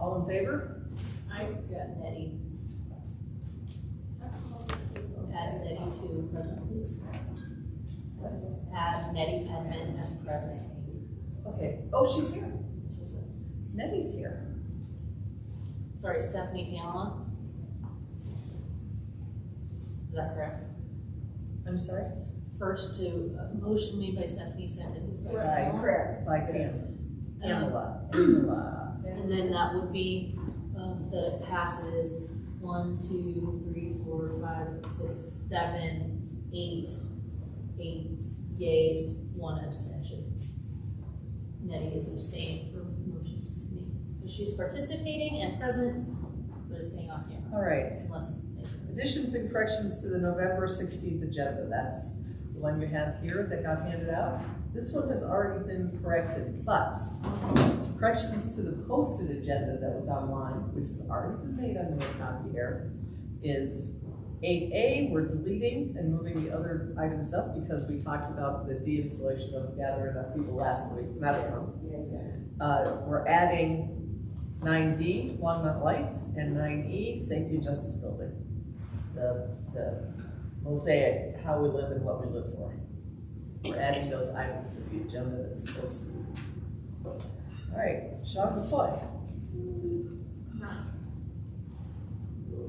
All in favor? I got Nettie. Add Nettie to present, please. Add Nettie Penman as present. Okay. Oh, she's here. This was it. Nettie's here. Sorry, Stephanie Pamela. Is that correct? I'm sorry? First to, a motion made by Stephanie, seconded by Pamela. Correct. By Pamela. And then that would be, that it passes 1, 2, 3, 4, 5, 6, 7, 8 yays, 1 abstention. Nettie is abstaining for motions to speak. She's participating and present, but is staying off camera. All right. Unless. Additions and corrections to the November 16th agenda. That's the one you have here that got handed out. This one has already been corrected, but corrections to the posted agenda that was online, which has already been made on your copy here, is 8A, we're deleting and moving the other items up because we talked about the deinstallation of gathering enough people last month. We're adding 9D, Longmont Lights, and 9E, Safety and Justice Building. The mosaic, how we live and what we live for. We're adding those items to the agenda that's posted. All right, Sean McCoy.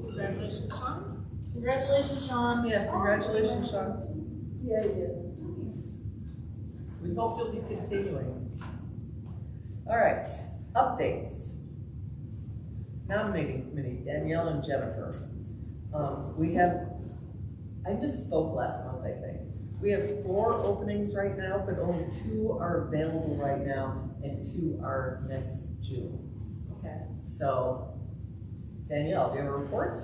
Congratulations, Sean. Congratulations, Sean. Yeah, congratulations, Sean. Yeah, you did. We hope you'll be continuing. All right, updates. Nominating committee, Danielle and Jennifer. We have, I misspoke last month, I think. We have 4 openings right now, but only 2 are available right now, and 2 are next June. Okay. So, Danielle, do you have a report?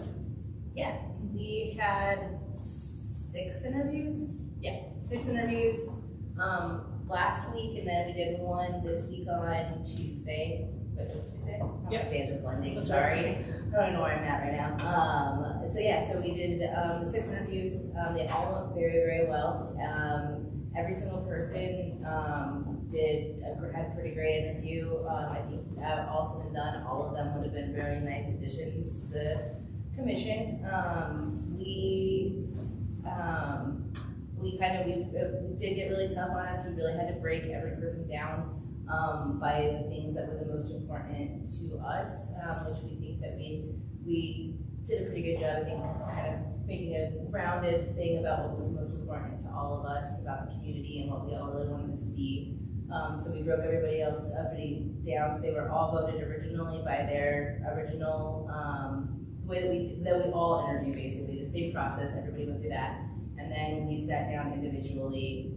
Yeah, we had 6 interviews. Yeah, 6 interviews last week, and then we did 1 this week on Tuesday. Wait, was it Tuesday? Yep. My days are blending. That's Sorry. right. I don't know where I'm at right now. So yeah, so we did the 6 interviews. They all went very, very well. Every single person had a pretty great interview. I think all said and done, all of them would have been very nice additions to the commission. We did get really tough on us. We really had to break every person down by the things that were the most important to us, which we think that we did a pretty good job, I think, kind of making a rounded thing about what was most important to all of us about the community and what we all really wanted to see. So we broke everybody down, so they were all voted originally by their original way that we all interview, basically the same process. Everybody went through that, and then we sat down individually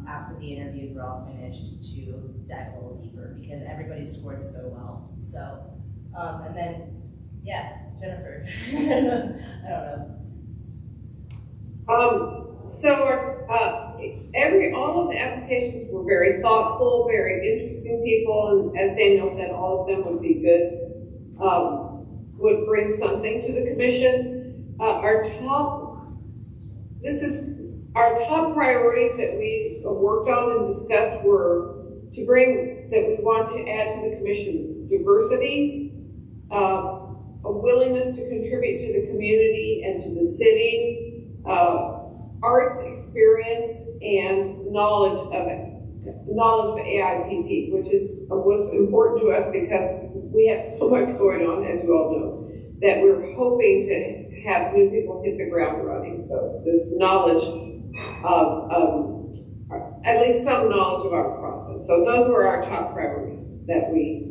after the interviews were all finished to dive a little deeper because everybody scored so well. So, and then, yeah, Jennifer, I don't know. All of the applications were very thoughtful, very interesting people, and as Daniel said, all of them would be good, would bring something to the commission. Our top priorities that we worked on and discussed were that we want to add to the commission diversity, a willingness to contribute to the community and to the city, arts experience, and knowledge of AIPP, which was important to us because we have so much going on, as you all know, that we're hoping to have new people hit the ground running. So this knowledge of at least some knowledge of our process. So those were our top priorities that we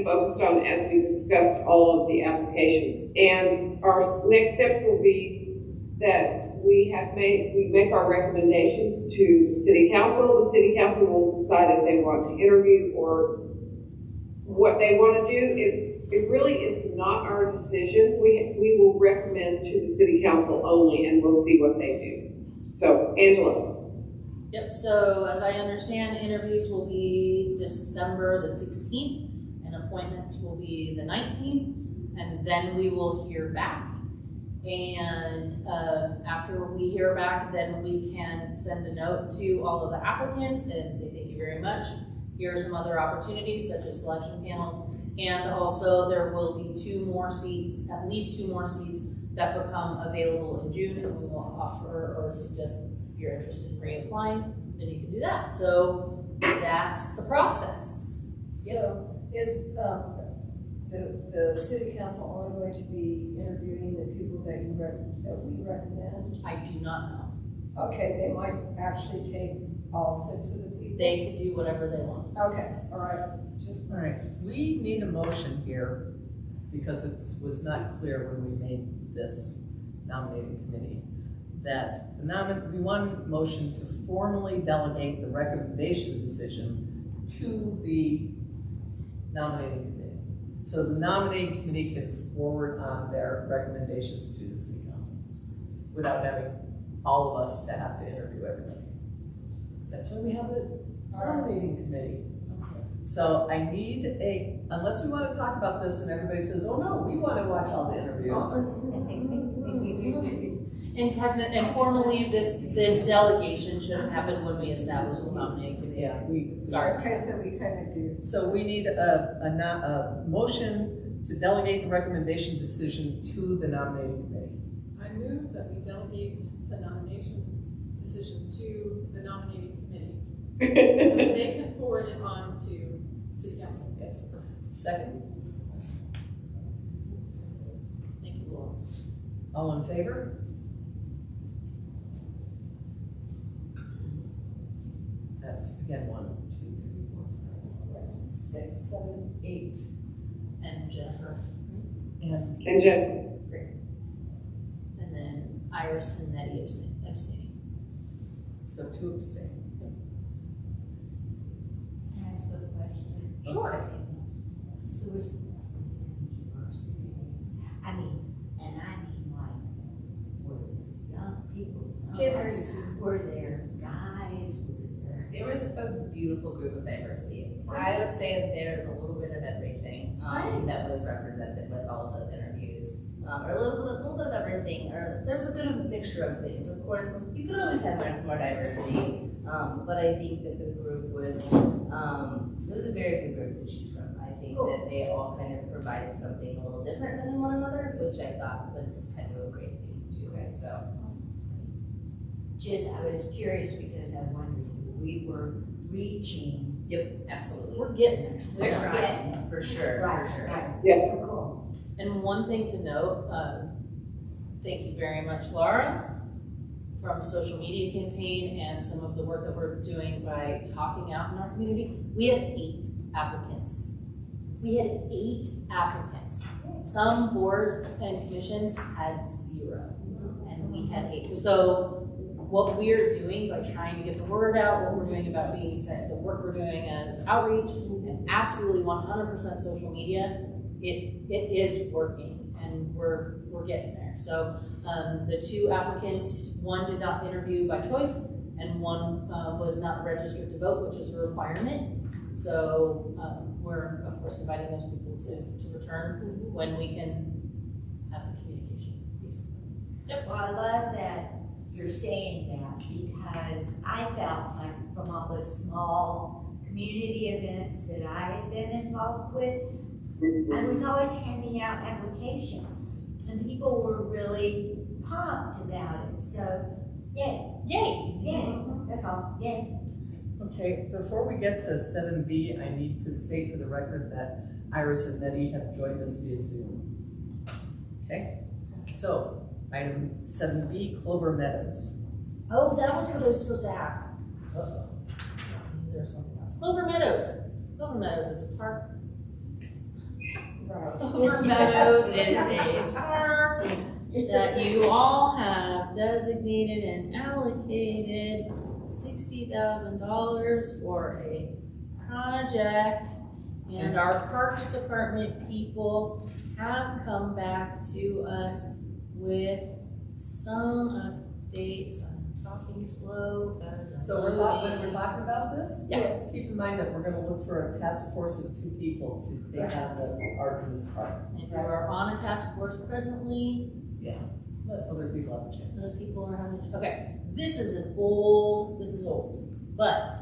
focused on as we discussed all of the applications. And our next steps will be that we make our recommendations to the city council. The city council will decide if they want to interview or what they want to do. It really is not our decision. We will recommend to the city council only, and we'll see what they do. So, Angela. Yep, so as I understand, interviews will be December the 16th, and appointments will be the 19th, and then we will hear back. And after we hear back, then we can send a note to all of the applicants and say thank you very much. here are some other opportunities such as selection panels. And also there will be 2 more seats, at least 2 more seats that become available in June, and we will offer or suggest if you're interested in reapplying, then you can do that. So that's the process. So is the city council only going to be interviewing the people that we recommend? I do not know. Okay, they might actually take all 6 of the people? They can do whatever they want. Okay, all right, just. All right, we need a motion here because it was not clear when we made this nominating committee that we want a motion to formally delegate the recommendation decision to the nominating committee. So the nominating committee can forward on their recommendations to the city council without having all of us to have to interview everybody. That's why we have the nominating committee. So I need unless we want to talk about this and everybody says, oh no, we want to watch all the interviews. And formally, this delegation should have happened when we established the nominating committee. Yeah, Sorry. Okay, so we kind of do. So we need a motion to delegate the recommendation decision to the nominating committee. I move that we delegate the nomination decision to the nominating committee, so that they can forward it on to city council. Yes. Second. Thank you, Laura. All in favor? That's again 1, 2, 3, 4, 5, 6, 7, 8. And Jennifer. And Jen. Great. And then Iris and Nettie abstaining. so 2 abstain. Can I ask a question? Sure. So is the university, I mean, and I mean like, were there young people? Were there guys? There was a beautiful group of diversity. I would say that there is a little bit of everything that was represented with all of those interviews, or a little bit of everything. Or there was a good mixture of things. Of course, you could always have more diversity, but I think that the group was it was a very good group to choose from. I think that they all kind of provided something a little different than one another, which I thought was kind of a great thing to do. So, I was curious because I wondered if we were reaching. yep, absolutely. We're getting there. We're trying, for sure, Right, for sure. right. Yes. So cool. And one thing to note, thank you very much, Laura, from social media campaign and some of the work that we're doing by talking out in our community. We had 8 applicants. We had 8 applicants. Some boards and commissions had 0, and we had 8. So what we're doing by trying to get the word out, what we're doing about being excited, the work we're doing as outreach, and absolutely 100% social media, it is working, and we're getting there. So the 2 applicants, one did not interview by choice, and one was not registered to vote, which is a requirement. So we're of course inviting those people to return when we can have the communication piece. Yep. Well, I love that you're saying that because I felt like from all those small community events that I had been involved with, I was always handing out applications and people were really pumped about it. So, yay, Yay! yay, that's all, yay. Okay, before we get to 7B, I need to state for the record that Iris and Nettie have joined us via Zoom. Okay, so item 7B, Clover Meadows. Oh, that was what I was supposed to have. Uh-oh. There was something else. Clover Meadows. Clover Meadows is a park. Right. Clover Meadows is a park that you all have designated and allocated $60,000 for a project. And our Parks Department people have come back to us with some updates. I'm talking slow because I'm So when we're talking about this, Yeah. keep in mind that we're gonna look for a task force of 2 people to take on the Artemis Park. If you are on a task force presently, Yeah, let other people have a chance. other people are having, okay, this is old, but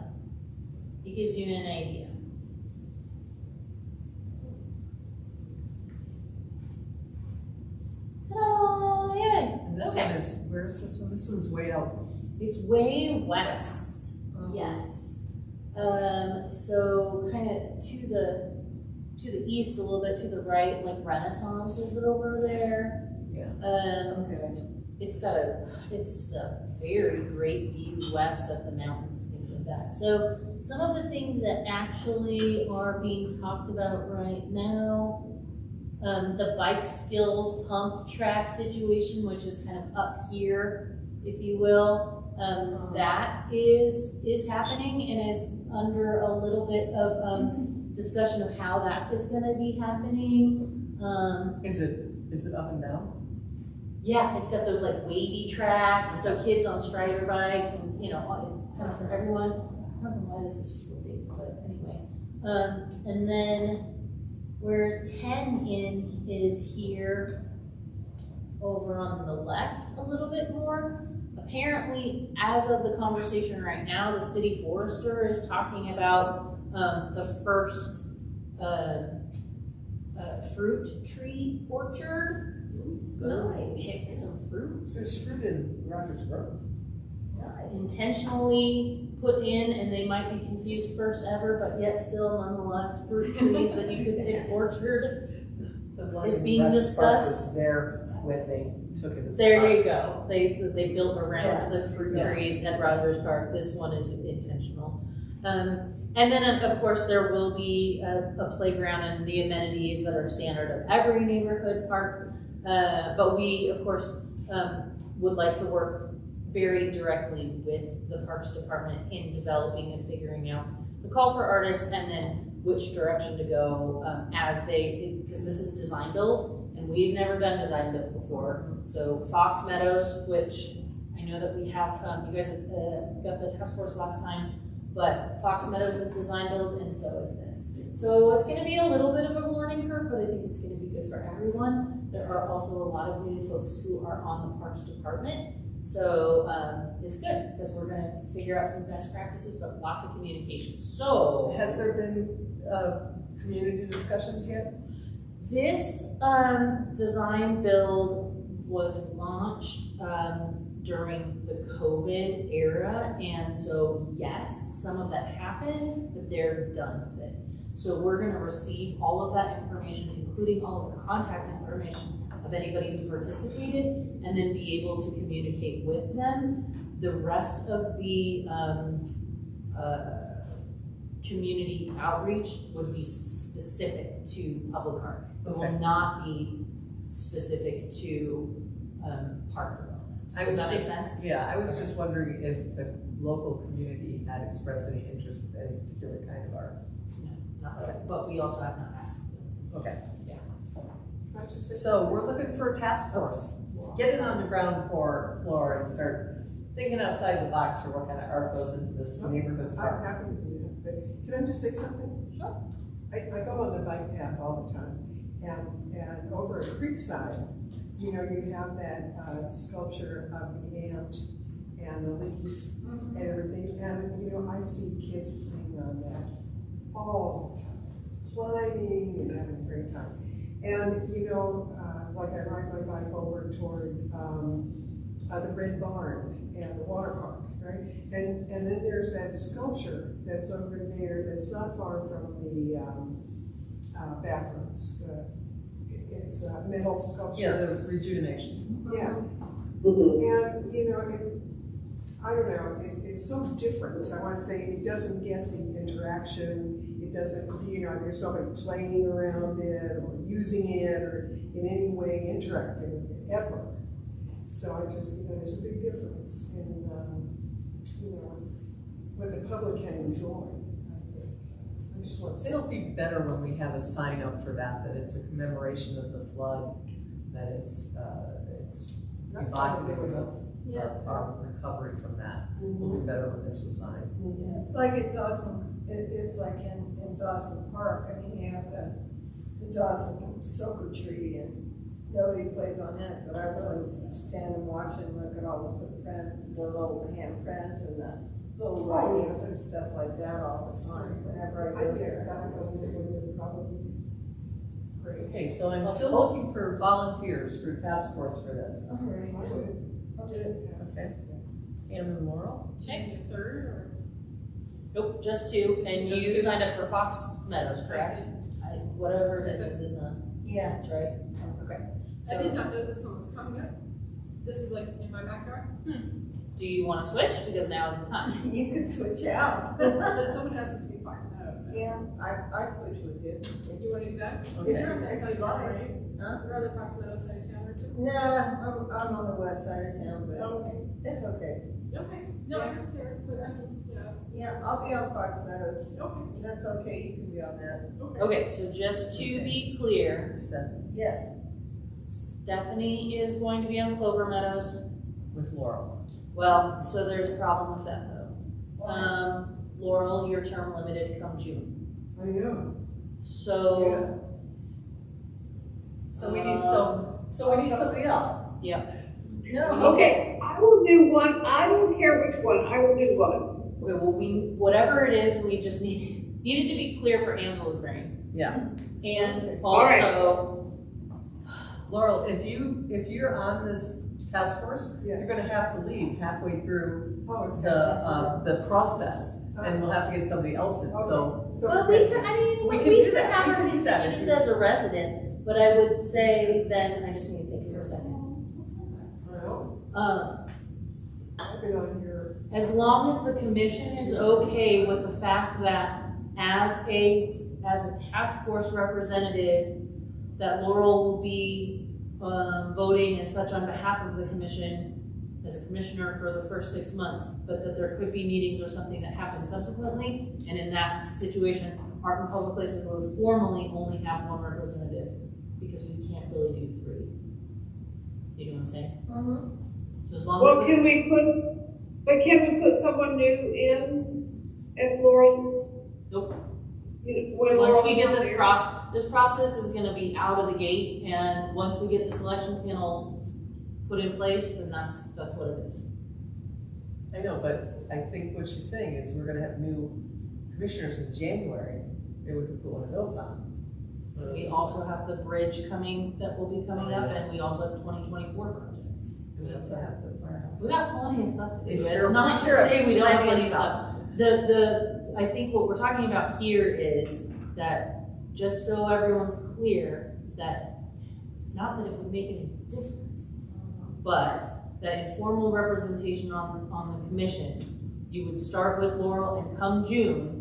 it gives you an idea. Okay. one is, where's this one? This one's way out. It's way west, yes. So kind of to the east a little bit, to the right, like Renaissance is over there. Yeah. Okay. It's a very great view west of the mountains and things like that. So some of the things that actually are being talked about right now, the bike skills pump track situation, which is kind of up here, if you will, that is happening and is under a little bit of discussion of how that is going to be happening. Is it up and down? Yeah, it's got those like wavy tracks, so kids on strider bikes, and you know, it's kind of for everyone. I don't know why this is flipping, but anyway. And then where 10 in is here, over on the left a little bit more. Apparently, as of the conversation right now, the city forester is talking about the first fruit tree orchard. Pick some fruit. There's fruit in Rogers Grove. Intentionally put in, and they might be confused first ever, but yet still nonetheless fruit trees that you could pick orchard. The one Is in being Rogers Park discussed. was there when they took it as There park. you go. They built around the fruit trees at Rogers Park. This one is intentional. And then of course there will be a playground and the amenities that are standard of every neighborhood park. But we of course would like to work very directly with the Parks Department in developing and figuring out the call for artists and then which direction to go because this is design build and we've never done design build before. So Fox Meadows, which I know that we have, you guys got the task force last time, but Fox Meadows is design build and so is this. So it's going to be a little bit of a learning curve, but I think it's going to be good for everyone. There are also a lot of new folks who are on the Parks Department. So it's good because we're going to figure out some best practices, but lots of communication. So Has there been community discussions yet? this design build was launched during the COVID era, and so yes, some of that happened, but they're done with it. So we're going to receive all of that information, including all of the contact information of anybody who participated, and then be able to communicate with them. The rest of the community outreach would be specific to public art. It will not be specific to park development. Does that make sense? Yeah, I was just wondering if the local community had expressed any interest in any particular kind of art. No, not like, but we also have not asked them. Okay. Yeah. So we're looking for a task force. Get it on the ground floor and start thinking outside the box for what kind of art goes into this neighborhood I'm park. happy to do that, but can I just say something? Sure. I go on the bike path all the time, and over at Creekside, you know, you have that sculpture of the ant and the leaf and everything, and you know, I see kids playing on that all the time, sliding and having a great time. And you know, like I ride my bike over toward the Red Barn and the water park, right? And then there's that sculpture that's over there that's not far from the bathrooms. It's a metal sculpture. Yeah, the rejuvenation. Yeah. Mhm. And you know, I don't know, it's so different. I want to say it doesn't get the interaction. It doesn't, you know, there's nobody playing around it or using it or in any way interacting with it ever. So I just, you know, there's a big difference in, you know, what the public can enjoy. I think. I just want to say. It'll be better when we have a sign up for that it's a commemoration of the flood, that it's evocative of our recovery from that. It'll be better when there's a sign. It's like at Dawson, it's like in Dawson Park, I mean, you have the Dawson Silver Tree and nobody plays on it, but I really stand and watch and look at all the footprint, the little handprints and the little writings and stuff like that all the time, whenever I I go think there. that would probably be great. Okay, so I'm still looking for volunteers for task force for this. All right, I'll do it. Okay. Pam and Laurel? Okay, a third or? Nope, just two, and Just you two? signed up for Fox Meadows, correct? Whatever it is in the, Yeah. that's right, okay. I did So, not know this one was coming up. This is like in my backyard. do you wanna switch, because now is the time? You can switch out. But someone has to do Fox Meadows. Yeah, I'd switch with you. You wanna do that? Okay. You're on that side of town, right? Huh? You're on the Fox Meadows side of town, or two? Nah, I'm on the west side of town, but Okay. it's okay. Okay, no, I don't care, but I mean, you know, Yeah, I'll be on Fox Meadows. okay, That's okay, you can be on that. okay. Okay, so just to be clear, Stephanie Yes. Stephanie is going to be on Clover Meadows. with Laurel. Well, so there's a problem with that though. Laurel, your term limited come June. I know. So, So we need so we need somebody else. yeah, No. Okay, I will do one, I don't care which one, I will do one. okay, well, whatever it is, we just needed to be clear for Angela's brain. Yeah. And All right. also, Laurel, if you're on this task force, Yeah. you're gonna have to leave halfway through Oh, it's. the process, and we'll have to get somebody else in, so. well, we could, I mean, We we can do could that. have We her can do that continue if just you- as a resident, but I would say then, I just need to think for a second. Well, I've been on here. As long as the commission is okay with the fact that as a task force representative, that Laurel will be, voting and such on behalf of the commission as a commissioner for the first 6 months, but that there could be meetings or something that happen subsequently, and in that situation, Art and Public Places would formally only have one representative, because we can't really do 3. You know what I'm saying? Mm-hmm. So as long Well, as, can we put someone new in as Laurel? Nope. When once Laurel's we get not this there? this process is gonna be out of the gate, and once we get the selection panel put in place, then that's what it is. I know, but I think what she's saying is we're gonna have new commissioners in January, maybe we could put one of those on. We also have the bridge coming, that will be coming up, and we also have 2024 projects. We also have the firehouse. We got plenty of stuff to do, We it's sure- not we to sure have say we don't have plenty of plenty of stuff. I think what we're talking about here is that, just so everyone's clear, that, not that it would make any difference, but that informal representation on the commission, you would start with Laurel, and come June,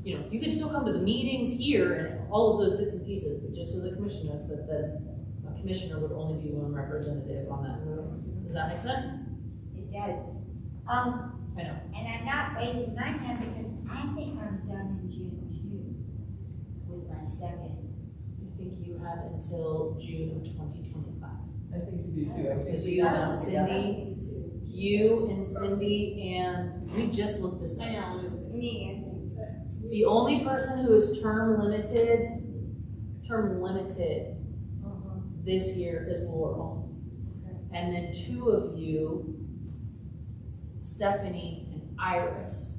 you know, you could still come to the meetings here and all of those bits and pieces, but just so the commission knows that a commissioner would only be one representative on that. Does that make sense? It does. I know. And I'm not raising my hand because I think I'm done in June too, with my second. I think you have until June of 2025. I think you do too, I think. Because we you got and it together. Cindy, you and Cindy, and we just looked this I up. know. Me, The only person who is term limited this year is Laurel. And then 2 of you, Stephanie and Iris,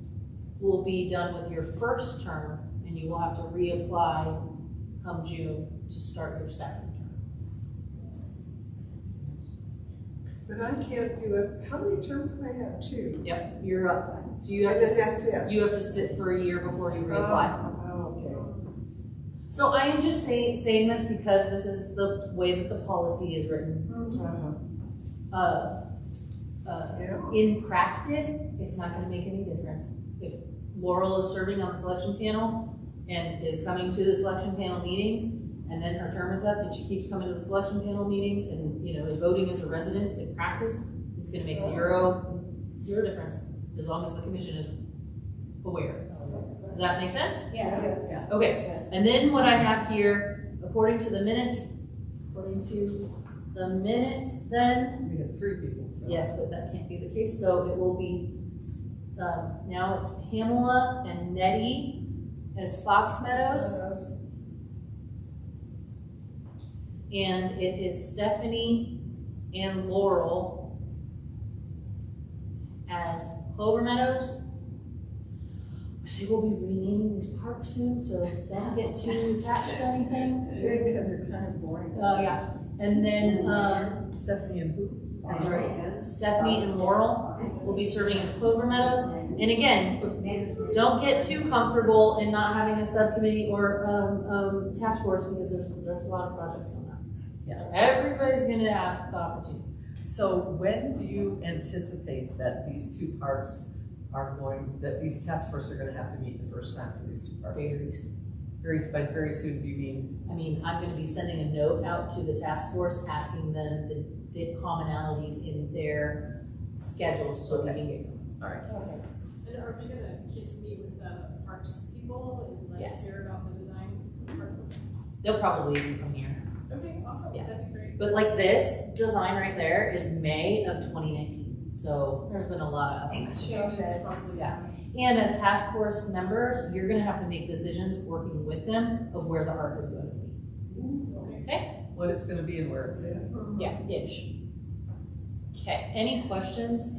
will be done with your first term, and you will have to reapply come June to start your second term. But I can't do it. How many terms have I had? 2. Yep, you're up. So you have I to, just have to sit. you have to sit for a year before you reapply. Oh, okay. So I am just saying this because this is the way that the policy is written. Uh-huh. Yeah. In practice, it's not gonna make any difference. If Laurel is serving on the selection panel and is coming to the selection panel meetings, and then her term is up and she keeps coming to the selection panel meetings and, you know, is voting as a resident in practice, it's gonna make zero difference, as long as the commission is aware. Does that make sense? yeah. Yes. Okay, and then what I have here, according to the minutes, then, We have 3 people. yes, but that can't be the case, so it will be, now it's Pamela and Nettie as Fox Meadows, and it is Stephanie and Laurel as Clover Meadows. She will be renaming these parks soon, so don't get too attached to anything. Good, because they're kind of boring. Oh, yeah. And then, Stephanie and who? I'm sorry, Stephanie and Laurel will be serving as Clover Meadows. And again, don't get too comfortable in not having a subcommittee or task force because there's a lot of projects on that. Yeah. Everybody's gonna have the opportunity. So when do you anticipate that these two parks are going, that these task forces are gonna have to meet the first time for these two parks? Very soon. By very soon, do you mean? I mean, I'm gonna be sending a note out to the task force asking them the commonalities in their schedules so we can get going. All right. And are we gonna get to meet with the parks people and like Yes. hear about the design? They'll probably even come here. Okay, awesome, Yeah. that'd be great. But like this design right there is May of 2019. So there's been a lot of updates. Changes probably. Yeah. And as task force members, you're gonna have to make decisions working with them of where the art is going to be. Okay? What it's gonna be and where it's gonna be. Yeah, ish. Okay, any questions?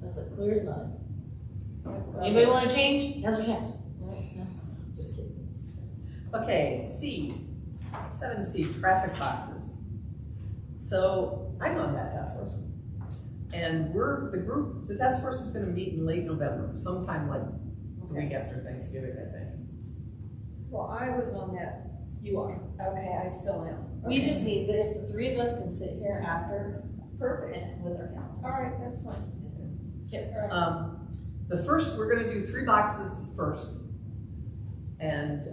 That's like clear as mud. Anybody wanna change? Now's your chance. No? Just kidding. Okay, C, 7C, traffic boxes. So I'm on that task force. And the task force is gonna meet in late November, sometime like the week after Thanksgiving, I think. Well, I was on that. You are. Okay, I still am. We Okay. just need, if the three of us can sit here after Perfect. and with our calendars. All right, that's fine. The first, we're gonna do 3 boxes first. And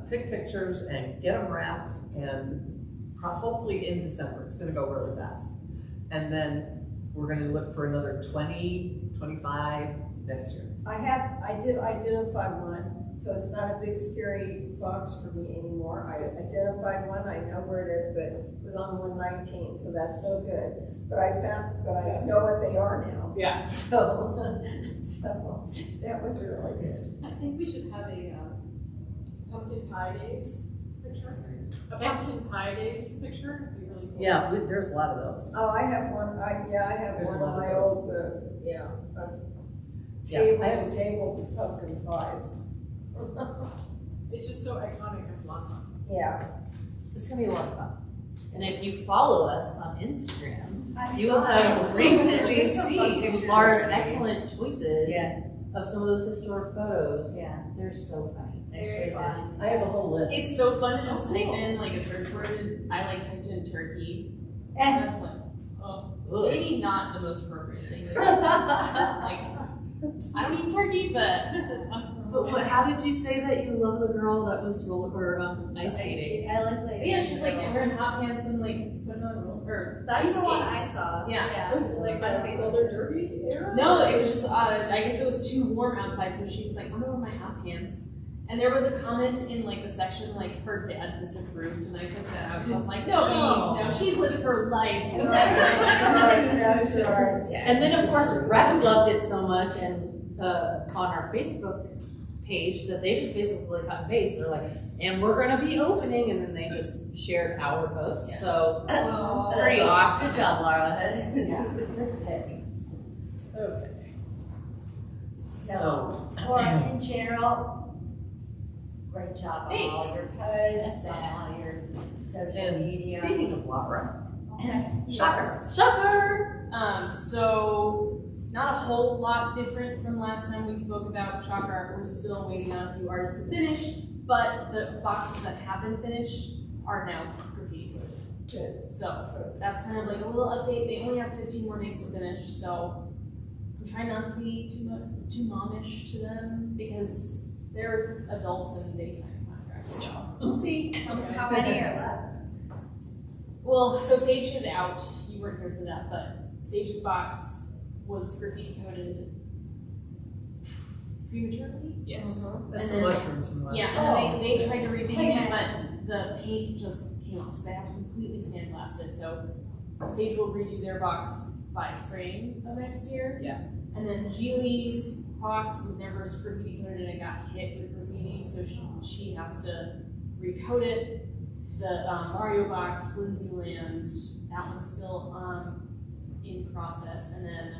pick pictures and get them wrapped and hopefully in December. It's gonna go really fast. And then we're gonna look for another 20, 25 next year. I did identify one, so it's not a big scary box for me anymore. I identified one, I know where it is, but it was on 119, so that's no good. But I know what they are now. Yeah. So that was really good. I think we should have a pumpkin pie days picture. A Okay. pumpkin pie days picture would be really cool. Yeah, there's a lot of those. Oh, I have one, I have There's one a on lot my of those. old, of Yeah, tables I have- and tables of pumpkin pies. It's just so iconic of Longmont. Yeah. It's gonna be a lot of fun. And if you follow us on Instagram, you will have recently seen Laura's excellent choices of some of those historic photos. Yeah. They're so funny. Very fun. I have a whole list. It's so fun to just Oh, type cool. in like a search word. And I like typed in turkey. And And I was like, oh, Ugh. maybe not the most appropriate thing. To do. Like, I don't eat turkey, but But how did you say that you love the girl that was ice skating? I like like. yeah, she's like wearing hot pants and like putting on or That's ice the one I skates. saw. Yeah. Was it like a roller derby era? No, it was just I guess it was too warm outside, so she was like, I'm gonna wear my hot pants. And there was a comment in like the section like her dad disapproved, and I took that out because I was like, no, she's living her life. That's right. And then of course Rec loved it so much and on our Facebook page that they just basically cut and paste. They're like, and we're gonna be opening, and then they just shared our post. So That's pretty awesome. Good job, Laura. Okay. So, So, or in general, great job on all Thanks. your posts, on all your social and media. speaking of Laura, Shocker. So not a whole lot different from last time we spoke about Shocker Art. We're still waiting on a few artists to finish, but the boxes that have been finished are now graffiti coated. Good. So that's kind of like a little update. They only have 15 more days to finish, so I'm trying not to be too momish to them because they're adults and they sign contracts. So we'll see. How many are left? Well, so Sage is out. You weren't here for that, but Sage's box was graffiti coated prematurely. Yes. that's And the then- mushrooms from last Yeah, year. and then they tried to Wait repaint a it, but the paint just came off, so they have to completely sandblast it. So Sage will redo their box by spring of next year. Yeah. And then Julie's box was never graffiti coated and it got hit with graffiti, so she has to recoat it. The Mario box, Lindsay Land, that one's still in process. And then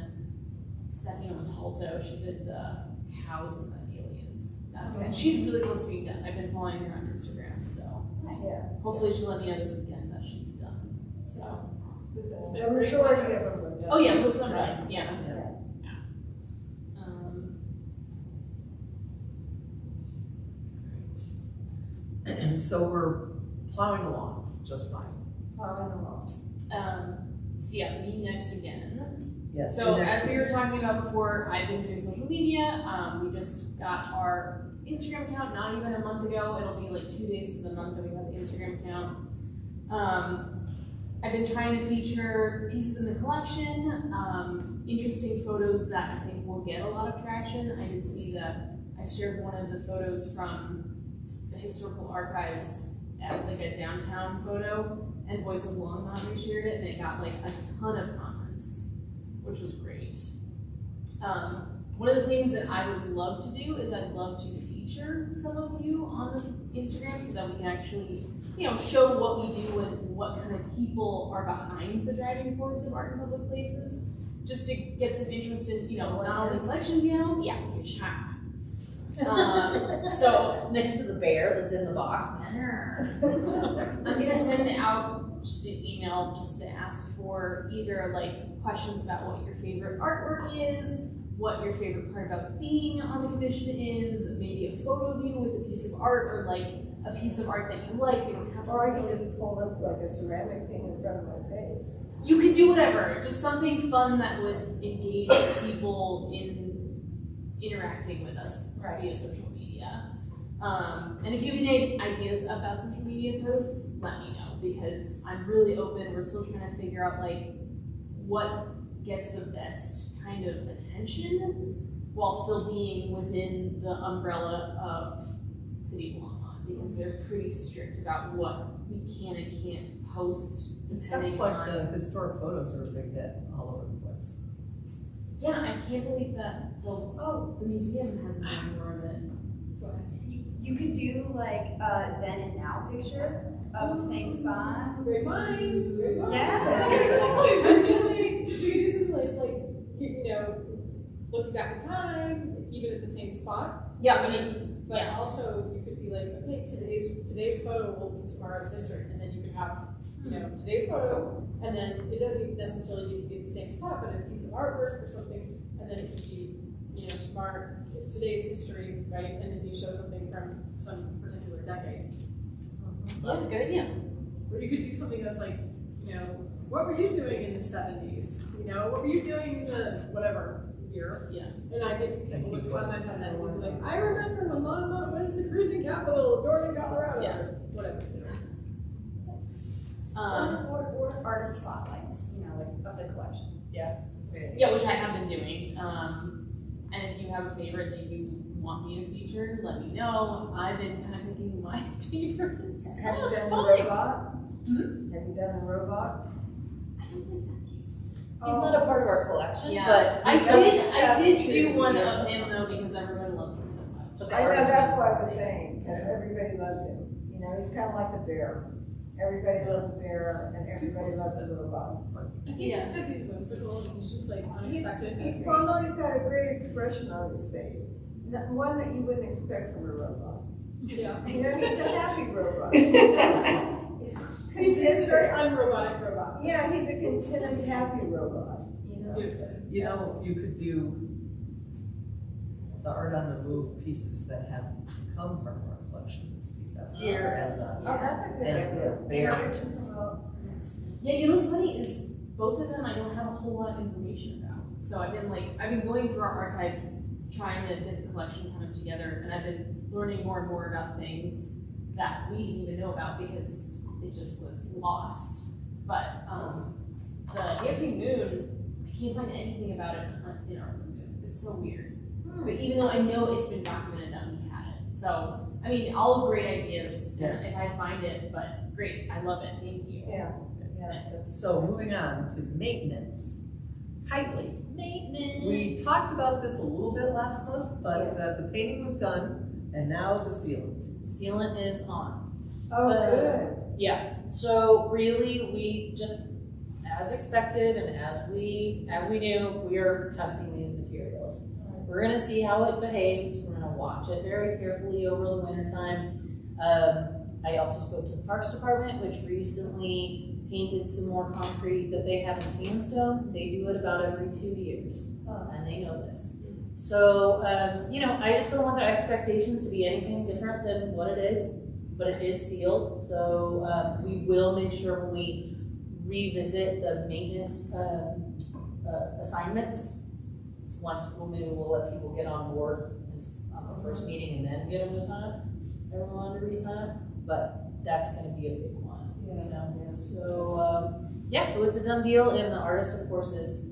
Stephanie Montalto, she did the cows and the aliens. And she's really close to being done. I've been following her on Instagram, so Yeah. hopefully she'll let me know this weekend that she's done. So. The majority of them are done. Oh yeah, most of them are done. Yeah. And so we're plowing along just fine. Plowing along. So yeah, me next again. Yes. So the next as we were talking about before, I've been doing social media. We just got our Instagram account not even a month ago. It'll be like 2 days to the month that we have the Instagram account. I've been trying to feature pieces in the collection, interesting photos that I think will get a lot of traction. I did see that I shared one of the photos from the historical archives as like a downtown photo, and Voice of Longmont reshared it, and it got like a ton of comments, which was great. One of the things that I would love to do is I'd love to feature some of you on Instagram so that we can actually, you know, show what we do and what kind of people are behind the driving force of art in public places, just to get some interest in, you know, not only collection panels, yeah, your child. So Next to the bear that's in the box. I'm gonna send out just an email just to ask for either like questions about what your favorite artwork is, what your favorite part about being on the commission is, maybe a photo of you with a piece of art, or like a piece of art that you like. You don't have to Or I necessarily- can just hold up like a ceramic thing in front of my face. You could do whatever, just something fun that would engage people in interacting with us via social media. And if you have any ideas about social media posts, let me know, because I'm really open. We're still trying to figure out like what gets the best kind of attention while still being within the umbrella of City of Longmont, because they're pretty strict about what we can and can't post. It Depending sounds like on the historic photos are a big hit all over the place. Yeah, I can't believe that the museum hasn't done more of it. You could do like a then and now picture of the same spot. Great minds, great minds. Yeah. I was gonna say, you could do something like, you know, looking back in time, even at the same spot. Yeah, I mean, But also, you could be like, okay, today's photo will be tomorrow's district, and then you could have, you know, today's photo, and then it doesn't even necessarily need to be the same spot, but a piece of artwork or something, and then it could be, you know, today's history, right? And then you show something from some particular decade. yeah, good idea. Or you could do something that's like, you know, what were you doing in the 70s? You know, what were you doing in the whatever year? Yeah. And I think people would comment on that and be like, I remember when Longmont was the cruising capital of northern Colorado. Yeah. Or whatever. You know. Or artist spotlights, you know, like of the collection. Yeah, which I have been doing. And if you have a favorite that you want me to feature, let me know. I've been kind of picking my favorites. Have you It's done a fun. robot? Hmm? Have you done a robot? I don't think that piece. He's not a part of our collection, Yeah, but I did That's do true. one of him though, because everybody loves him so much. but the I know, art- that's what I was saying, because everybody loves him. You know, he's kind of like the bear. Everybody loves the bear, and everybody loves the robot. I think Yeah. it's because he's whimsical and he's just like unexpected. Well, no, he's got a great expression on his face. One that you wouldn't expect from a robot. Yeah. You know, he's a happy robot. He's a very unrobotic robot. Yeah, he's a contented, happy robot, you know? You know, you could do the art on the move pieces that have become part of our collection. This piece out here and Oh, that's a good and idea. the bear. Yeah, you know what's funny is both of them I don't have a whole lot of information about. So I've been going through our archives trying to get the collection kind of together, and I've been learning more and more about things that we didn't even know about because it just was lost. But the Dancing Moon, I can't find anything about it in our room. It's so weird. But even though I know it's been documented that we had it. So, I mean, all great ideas, and if I find it, but great, I love it, thank you. Yeah. So moving on to maintenance. Kitely. Maintenance. We talked about this a little bit last month, but Yes. the painting was done, and now the sealant. Sealant is on. Oh, good. Yeah, so really, we just, as expected and as we knew, we are testing these materials. We're gonna see how it behaves, we're gonna watch it very carefully over the winter time. I also spoke to the Parks Department, which recently painted some more concrete that they have in sandstone. They do it about every 2 years, and they know this. So, you know, I just don't want the expectations to be anything different than what it is, but it is sealed. So we will make sure when we revisit the maintenance assignments, maybe we'll let people get on board on the first meeting and then get them to sign up, everyone to re-sign up, but that's gonna be a big one, you know? So, yeah, so it's a done deal, and the artist, of course, is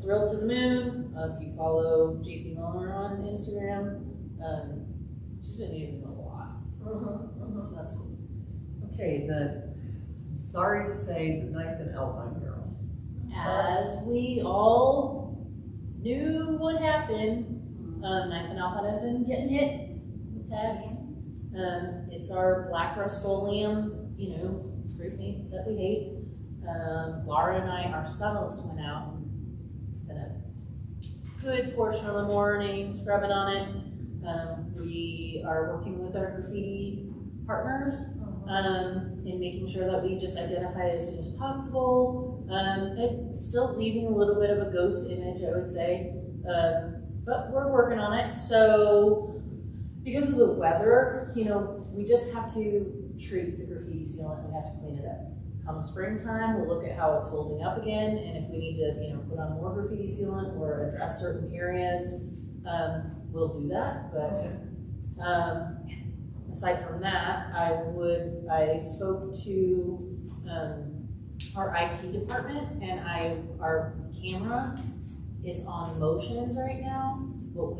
thrilled to the moon. If you follow JC Miller on Instagram, she's been using it a lot. So that's cool. Okay, I'm sorry to say, the 9th and Alpine Mural. As we all knew would happen, 9th and Alpine has been getting hit with tags. It's our black Rust-Oleum, you know, spray paint that we hate. Laura and I ourselves went out and spent a good portion of the morning scrubbing on it. We are working with our graffiti partners in making sure that we just identify it as soon as possible. It's still leaving a little bit of a ghost image, I would say, but we're working on it. So because of the weather, you know, we just have to treat the graffiti sealant. We have to clean it up. Come springtime, we'll look at how it's holding up again, and if we need to, you know, put on more graffiti sealant or address certain areas, we'll do that. But aside from that, I spoke to our IT department, and our camera is on motions right now, but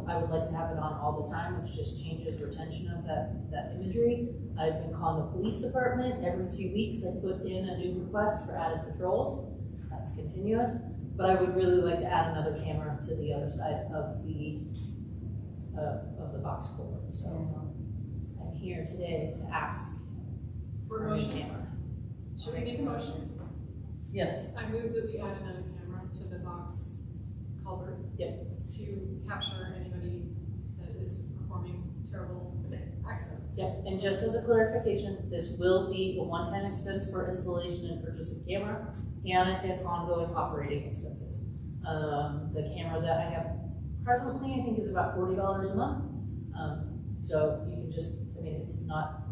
I would like to have it on all the time, which just changes retention of that imagery. I've been calling the police department every 2 weeks. I put in a new request for added patrols. That's continuous, but I would really like to add another camera to the other side of the box culvert. So I'm here today to ask For a new motion, camera. should we make a motion? Yes. I move that we add another camera to the box culvert. Yep. To capture anybody that is performing terrible accident. Yep, and just as a clarification, this will be a one-time expense for installation and purchase of camera, and it is ongoing operating expenses. The camera that I have presently, I think, is about $40 a month. So you can just, I mean, it's not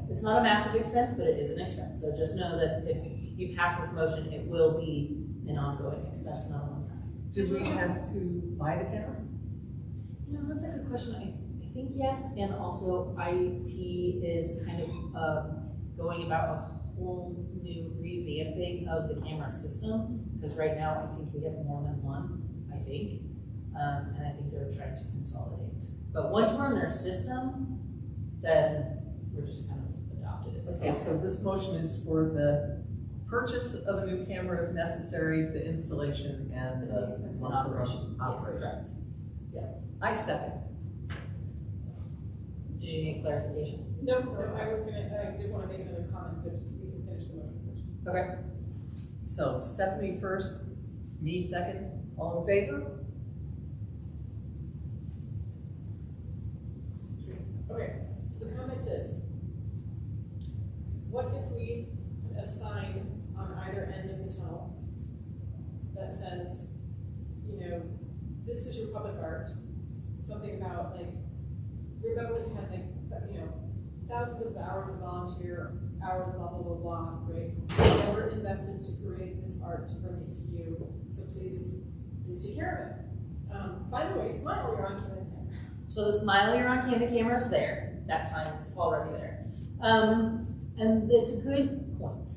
a massive expense, but it is an expense. So just know that if you pass this motion, it will be an ongoing expense, not a one-time. Do we have to buy the camera? You know, that's a good question. I think yes, and also IT is kind of going about a whole new revamping of the camera system, because right now I think we have more than one, I think, and I think they're trying to consolidate. But once we're in their system, then we're just kind of adopted it. Okay, so this motion is for the purchase of a new camera if necessary, the installation, and the Expense and operation. Yes, correct. Yeah. I second. Did you need clarification? No, I did want to make another comment, but we can finish the motion first. Okay. So Stephanie first, me second, all in favor? Okay, so the comment is, what if we put a sign on either end of the tunnel that says, you know, this is your public art, something about like, remember we had like, you know, thousands of hours of volunteer hours, blah, blah, blah, blah, right? And we're invested to create this art to bring it to you, so please take care of it. By the way, smile, you're on camera. So the smile you're on camera camera is there. That sign's already there. And it's a good point.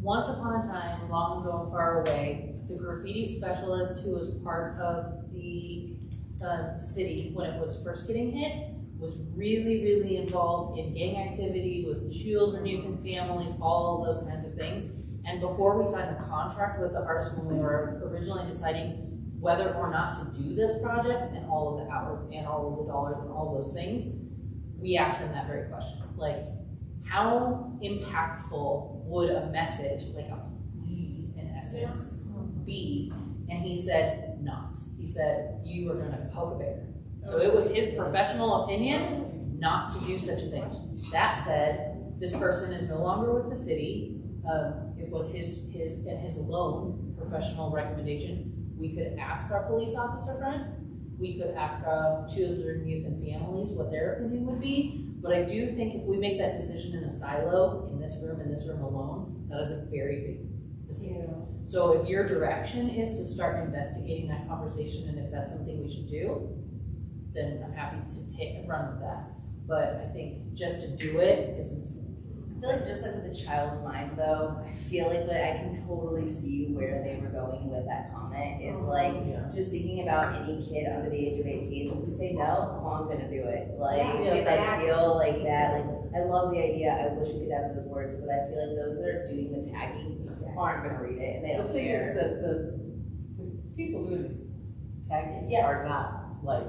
Once upon a time, long ago and far away, the graffiti specialist who was part of the city when it was first getting hit was really, really involved in gang activity with children, youth, and families, all of those kinds of things. And before we signed the contract with the artist, when we were originally deciding whether or not to do this project and all of the hours and all of the dollars and all those things, we asked him that very question. Like, how impactful would a message, like a plea in essence, be? And he said, not. He said, you are gonna poke a bear. So it was his professional opinion not to do such a thing. That said, this person is no longer with the city. It was his alone professional recommendation. We could ask our police officer friends. We could ask our children, youth, and families what their opinion would be. But I do think if we make that decision in a silo, in this room alone, that is a very big mistake. Yeah. So if your direction is to start investigating that conversation, and if that's something we should do, then I'm happy to take a run with that. But I think just to do it is a mistake. I feel like just like with the child's mind though, I feel like that I can totally see where they were going with that comment is like just thinking about any kid under the age of 18 who say no, mom's gonna do it. Like I feel like that. Like I love the idea. I wish we could have those words, but I feel like those that are doing the tagging aren't gonna read it and they don't The thing care. is that the people doing tagging are not like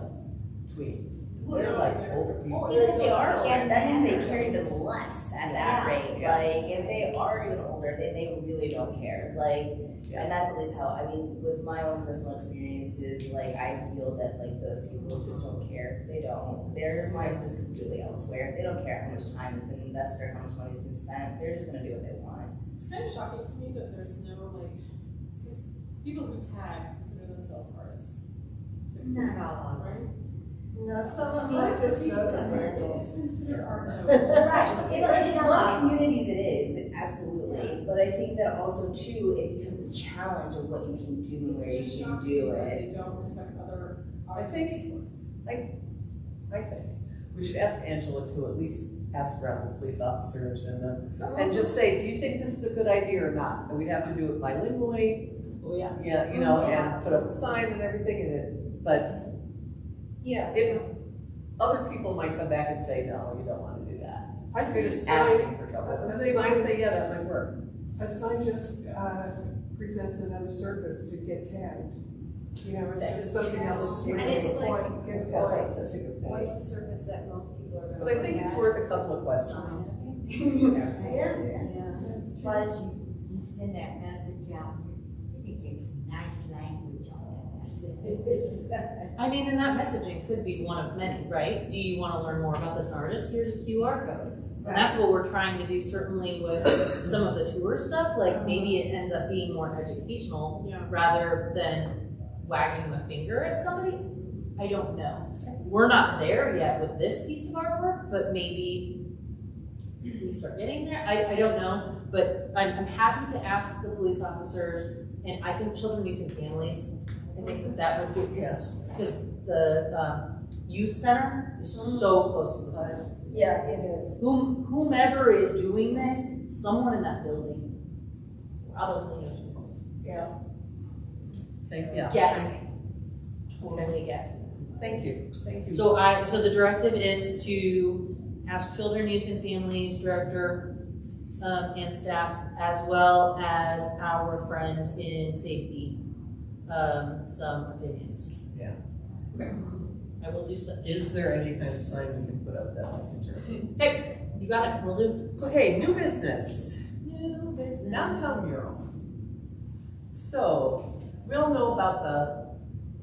tweens. They're like older people. Well, even if they are older, that means they carry this less at that rate. Yeah. Like, if they are even older, they really don't care. Like, and that's at least how, I mean, with my own personal experiences, like, I feel that, like, those people just don't care. They don't. Their mind is completely elsewhere. They don't care how much time has been invested or how much money has been spent. They're just gonna do what they want. It's kind of shocking to me that there's no, like, because people who tag consider themselves artists. Not all of them. Right? No, some of them are just It's considered art. Right. In some communities it is, absolutely. But I think that also too, it becomes a challenge of what you can do and where you can do it. They don't respect other I artists. think we should ask Angela to at least ask around the police officers and just say, do you think this is a good idea or not? And we'd have to do it bilingually. Oh, yeah. Yeah, you know, and put up a sign and everything in it, but if other people might come back and say, no, you don't want to do that. I You're think just a sign- asking for trouble. And they might say, yeah, that might work. A sign just presents another surface to get tagged. You know, it's just something else. And it's like- good Yeah, point. that's such a good What's point. the surface that most people are gonna? But I think it's worth a couple of questions. Plus, you send that message out, it gets nice language on that message. I mean, and that messaging could be one of many, right? Do you want to learn more about this artist? Here's a QR code. And that's what we're trying to do, certainly with some of the tour stuff. Like maybe it ends up being more educational rather than wagging the finger at somebody. I don't know. We're not there yet with this piece of artwork, but maybe we start getting there. I don't know, but I'm happy to ask the police officers, and I think children, youth, and families. I think that would be because the youth center is so close to the school. Yeah, it is. Whomever is doing this, someone in that building probably knows who it is. Thank you. Guessing. Totally guessing. Thank you. So the directive is to ask children, youth, and families director and staff, as well as our friends in safety, some opinions. Yeah. Okay. I will do such. Is there any kind of sign we can put up that might deter? Okay, you got it, we'll do. Okay, new business. New business. Downtown mural. So, we all know about the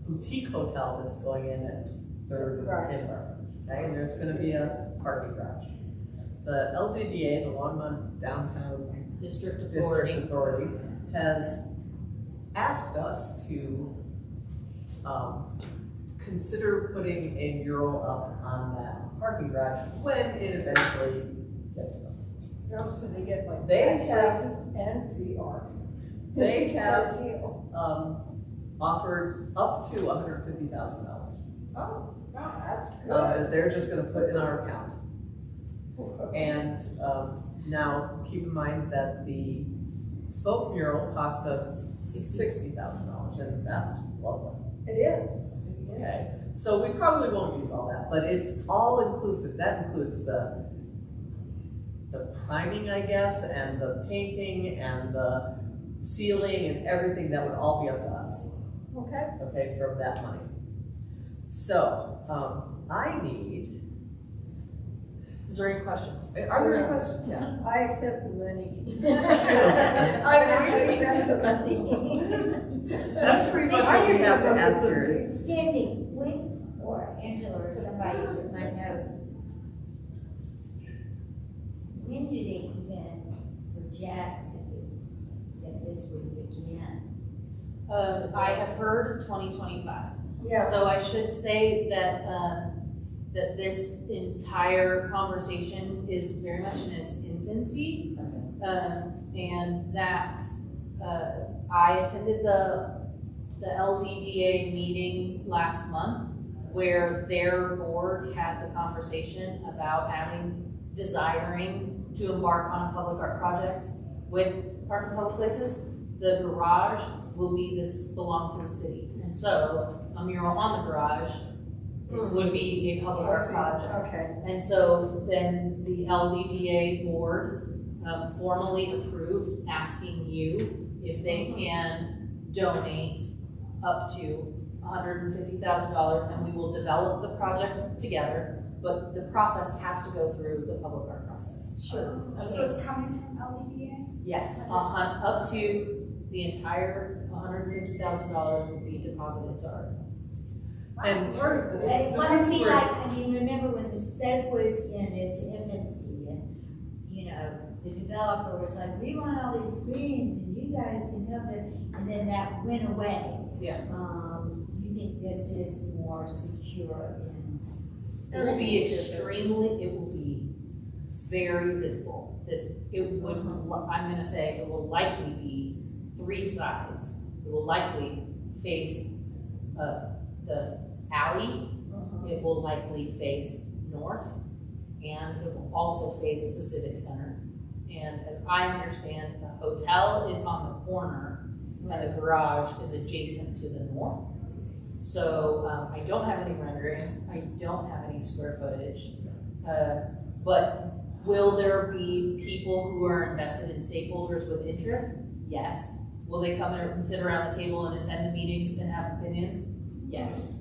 boutique hotel that's going in at 3rd and Kindergarten, okay? And there's gonna be a parking garage. The LDDA, the Longmont Downtown District District Authority. Authority, has asked us to consider putting a mural up on that parking garage when it eventually gets built. So they get like They tax have- prices and free art. They This is have a deal. offered up to $150,000. Oh, wow, that's good. That they're just gonna put in our account. And now, keep in mind that the spoke mural cost us $60,000, and that's lovely. It is. Okay, so we probably won't use all that, but it's all inclusive. That includes the priming, I guess, and the painting, and the sealing, and everything. That would all be up to us. Okay, from that money. So, I need. Is there any questions? Are there any questions? Yeah. I accept the money. I would accept the money. That's pretty much what we have to ask her is. Sandy, when, or Angela, I get my note. When did it even project that this would begin? I have heard 2025. Yeah, So I should say that, that this entire conversation is very much in its infancy. And that, I attended the LDDA meeting last month where their board had the conversation about desiring to embark on a public art project with Park and Public Places. The garage will belong to the city. And so a mural on the garage would be a public art project. okay. And so then the LDDA board formally approved asking you if they can donate up to $150,000, and we will develop the project together, but the process has to go through the public art process. Sure. So it's coming from LDDA? Yes, up to the entire $150,000 will be deposited to our. And part of And it the wouldn't reason be we're- like, I mean, remember when the state was in its infancy and, you know, the developer was like, we want all these screens and you guys can help it, and then that went away. Yeah. You think this is more secure in? It will be it will be very visible. I'm gonna say it will likely be 3 sides. It will likely face the alley. It will likely face north, and it will also face the Civic Center. And as I understand, the hotel is on the corner and the garage is adjacent to the north. So I don't have any renderings, I don't have any square footage, but will there be people who are invested in stakeholders with interest? Yes. Will they come there and sit around the table and attend the meetings and have opinions? Yes.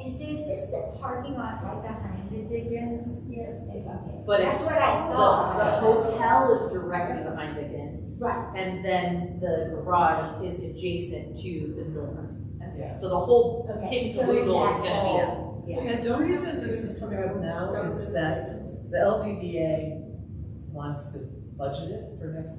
And so is this the parking lot right behind the Dickens? Yes. Okay. But That's it's, what I thought. the hotel is directly behind Dickens, Right. and then the garage is adjacent to the north. Okay. So the whole Okay. kit and So caboodle is is that gonna all? be. Yeah. And the reason this is coming up now is that the LDDA wants to budget it for next,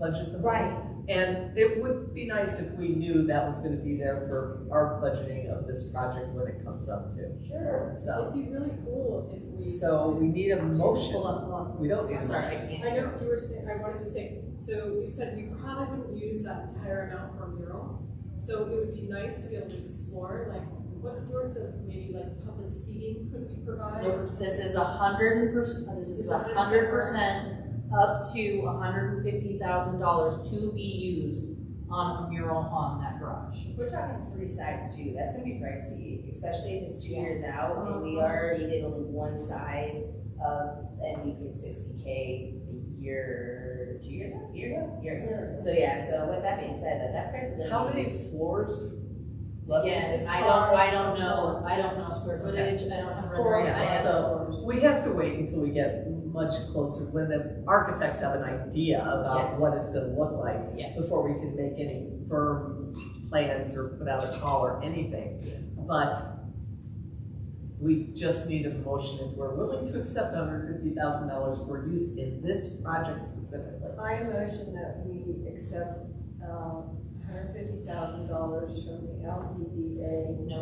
budget the money. Right. And it would be nice if we knew that was gonna be there for our budgeting of this project when it comes up to. Sure, So- it'd be really cool if we. So we need a motion. Hold on. We don't need a I'm sorry, motion. I can't. I know you were saying, I wanted to say, so you said we probably wouldn't use that entire amount for a mural. So it would be nice to be able to explore, like, what sorts of maybe like public seating could we provide? or Nope, this something? is 100%, this is 100% up to $150,000 to be used on a mural on that garage. If we're talking 3 sides too, that's gonna be pricey, especially if it's 2 Yeah. years out and we already did only 1 side and we paid $60K a year, 2 years ago, year ago. So yeah, so with that being said, that price is gonna be. How many floors? Levels? Yes, I don't know square footage, I don't have renderings, I have. So we have to wait until we get much closer, when the architects have an idea about Yes. what it's gonna look like. Yeah. Before we can make any firm plans or put out a call or anything. But we just need a motion if we're willing to accept $150,000 for use in this project specifically. I motion that we accept, $150,000 from the LDDA No,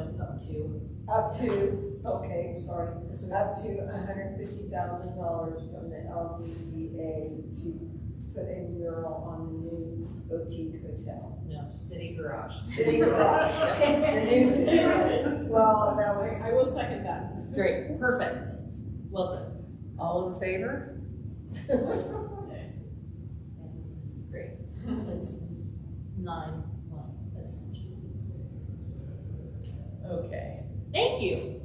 up to, okay, sorry, up to $150,000 from the LDDA to put a mural on the new boutique hotel. no, city garage. City garage. The new city garage. Well, that was. I will second that. Great, perfect, well said. All in favor? Great. That's 9-1 abstention. Okay. Thank you.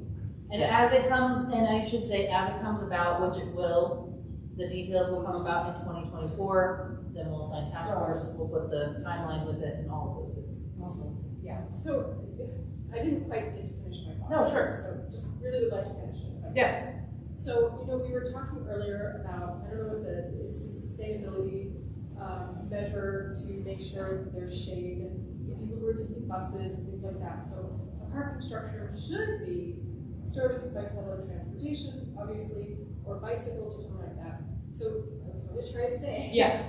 And Yes. as it comes, and I should say, as it comes about, which it will, the details will come about in 2024, then we'll sign task force, we'll put the timeline with it and all of those things. Yeah. So, I didn't quite get to finish my thought. No, sure. So just really would like to finish it. if I can. Yeah. So, we were talking earlier about, I don't know what it's a sustainability measure to make sure that there's shade and people who are taking buses and things like that. So a parking structure should be service by public transportation, obviously, or bicycles or something like that. So I was going to try and say, Yeah.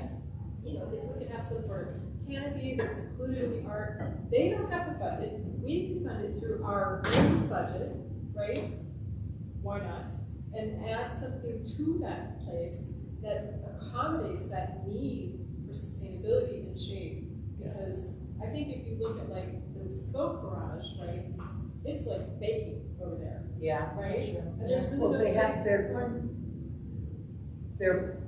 you know, if we could have some sort of canopy that's included in the art, they don't have to fund it. We can fund it through our own budget, right? Why not? And add something to that place that accommodates that need for sustainability and shade. Because I think if you look at like the Scope Garage, right, it's like baking over there, Yeah. right? That's true. And there's really Well, no they have place-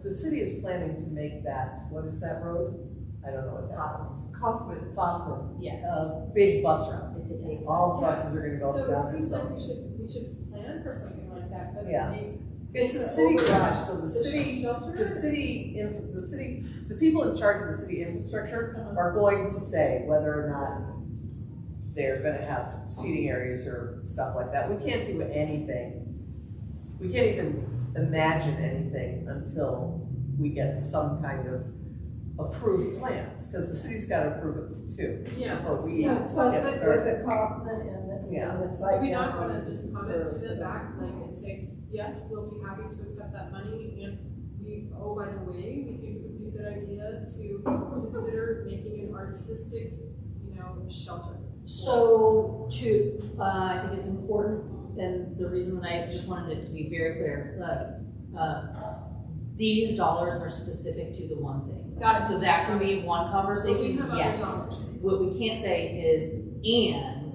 the city is planning to make that, what is that road? I don't know what that is. Kaufman. Kaufman, Yes. big bus route. It's a big. All the buses are gonna go So down it there, seems so. like we should plan for something like that, but Yeah. maybe It's a city garage, so the shelter? city, the people in charge of the city infrastructure are going to say whether or not they're gonna have seating areas or stuff like that. We can't do anything. We can't even imagine anything until we get some kind of approved plans, because the city's gotta approve it too. Yes. Before we Yeah, so get it's started. with the Kaufman and Yeah. the site. Do we not down wanna just comment to for- them back, like, and say, yes, we'll be happy to accept that money, and we, oh, by the way, we think it would be a good idea to consider making an artistic, you know, shelter. So I think it's important, and the reason that I just wanted it to be very clear, these dollars are specific to the one thing. Got it. So that can be one But we conversation, have other yes. dollars. What we can't say is, and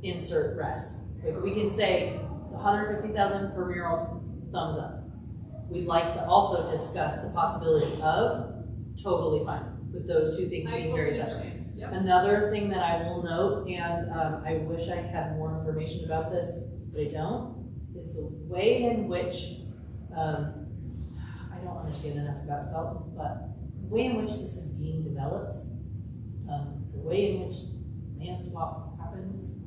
insert rest. Like, we can say, 150,000 for murals, thumbs up. We'd like to also discuss the possibility of, totally fine, with those two things I being very totally separate. understand, yep. Another thing that I will note, and I wish I had more information about this, but I don't, is the way in which, I don't understand enough about development, but the way in which this is being developed, the way in which land swap happens,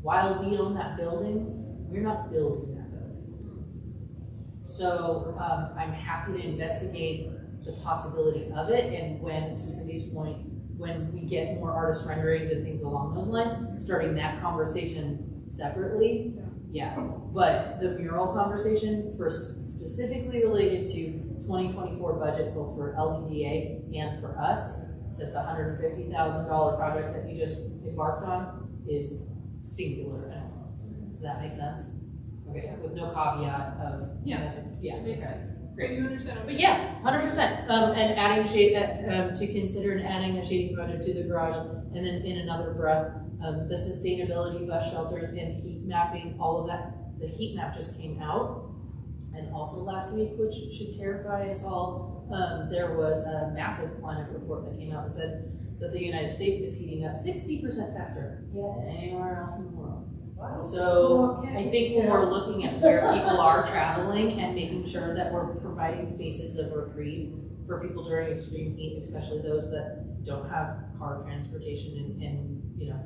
while we own that building, we're not building that building. So I'm happy to investigate the possibility of it, and when, to Cindy's point, when we get more artist renderings and things along those lines, starting that conversation separately, yeah. But the mural conversation for specifically related to 2024 budget, both for LTDA and for us, that the $150,000 project that you just embarked on is singular. Does that make sense? Okay, with no caveat of. Yeah. Yeah. It makes okay. sense. Great. You understand? But yeah, 100%. And adding shade, to consider and adding a shading project to the garage, and then in another breath, the sustainability bus shelters and heat mapping, all of that. The heat map just came out, and also last week, which should terrify us all, there was a massive climate report that came out that said that the United States is heating up 60% faster than anywhere else in the world. Wow. So Okay. I think when we're looking at where people are traveling and making sure that we're providing spaces of reprieve for people during extreme heat, especially those that don't have car transportation, and you know,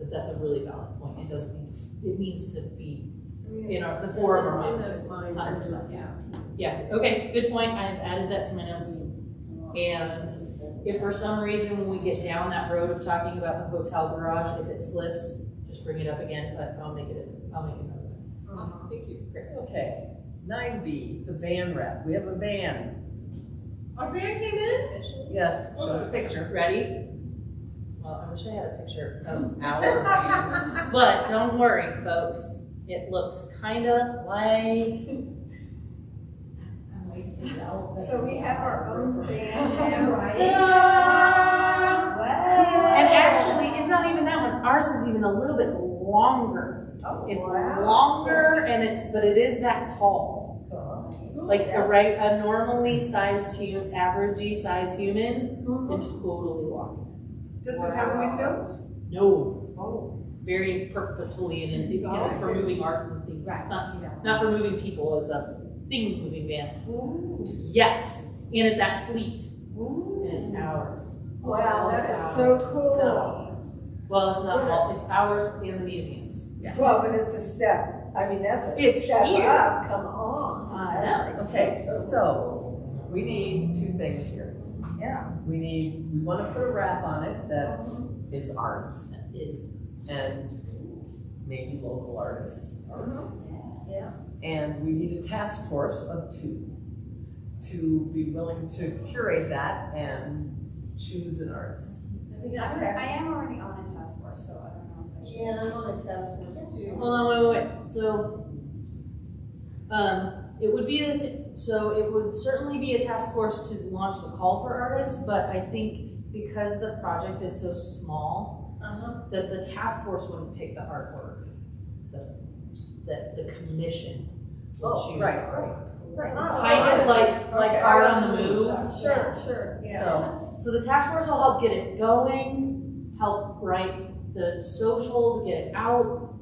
that's a really valid point. It doesn't mean, it needs to be, you know, the four of our minds. 100%, yeah. Yeah, okay, good point. I've added that to my notes. And if for some reason when we get down that road of talking about the hotel garage, if it slips, just bring it up again, but I'll make it another one. Awesome, thank you. Okay, 9B, the van rep. We have a van. Our van came in? Yes, show the picture. Ready? Well, I wish I had a picture of our van, but don't worry, folks. It looks kinda like. I'm waiting for the elevator. So we have our own van now, right? Ta-da! Wow. And actually, it's not even that one. Ours is even a little bit longer. Oh, It's wow. longer, and but it is that tall. Like a normally sized human, averagey sized human, can totally walk. Does it have windows? No, Oh. very purposefully and because it's for moving art and things. Right. It's not for moving people. It's a thing moving van. Yes, and it's at Fleet, and it's ours. Wow, that is so cool. So, well, it's not all. It's ours and the museum's. Well, but it's a step. I mean, that's a It's step here. up. Come on. I That's Okay, like- so we need two things here. Yeah. We want to put a wrap on it that is art, Is and maybe local artists, art. Yeah. And we need a task force of 2 to be willing to curate that and choose an artist. I am already on a task force, so I don't know if I should. Yeah, I'm on a task force too. Hold on, wait. So, it would be, it would certainly be a task force to launch the call for artists, but I think because the project is so small, that the task force wouldn't pick the artwork. The commission will choose the artwork. Kind of like Art on the Move. Sure, yeah. So the task force will help get it going, help write the social, get it out,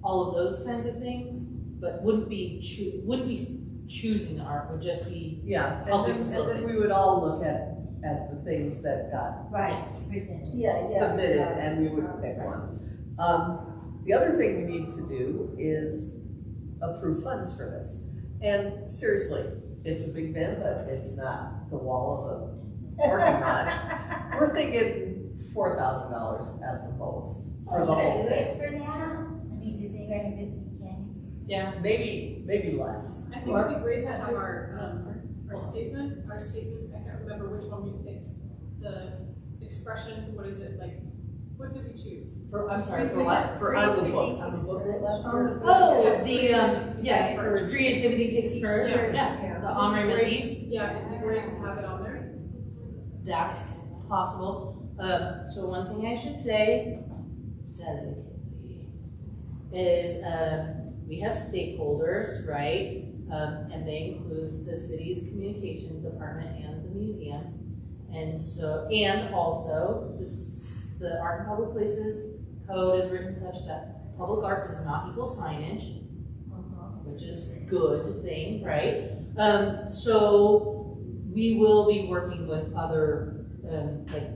all of those kinds of things, but wouldn't be choosing the art, would just be Yeah, helping and facilitate. then we would all look at the things that got Right, Yes. presented. Yeah, yeah. submitted, and we would pick one. The other thing we need to do is approve funds for this. And seriously, it's a big bin, but it's not the wall of a parking lot. We're thinking $4,000 at the most for the whole thing. For now, I mean, does anybody have it, Yeah. Maybe less. I think it'd be great to have our statement, I can't remember which one we picked. The expression, what is it, like, what did we choose? I'm sorry, for what? For on the book last year. For creativity takes courage, yeah, the Henri Matisse. Yeah, it'd be great to have it on there. That's possible. So one thing I should say, delicately, is we have stakeholders, right? And they include the city's communications department and the museum. And so, and also the Art and Public Places Code is written such that public art does not equal signage, which is a good thing, right? So we will be working with other, like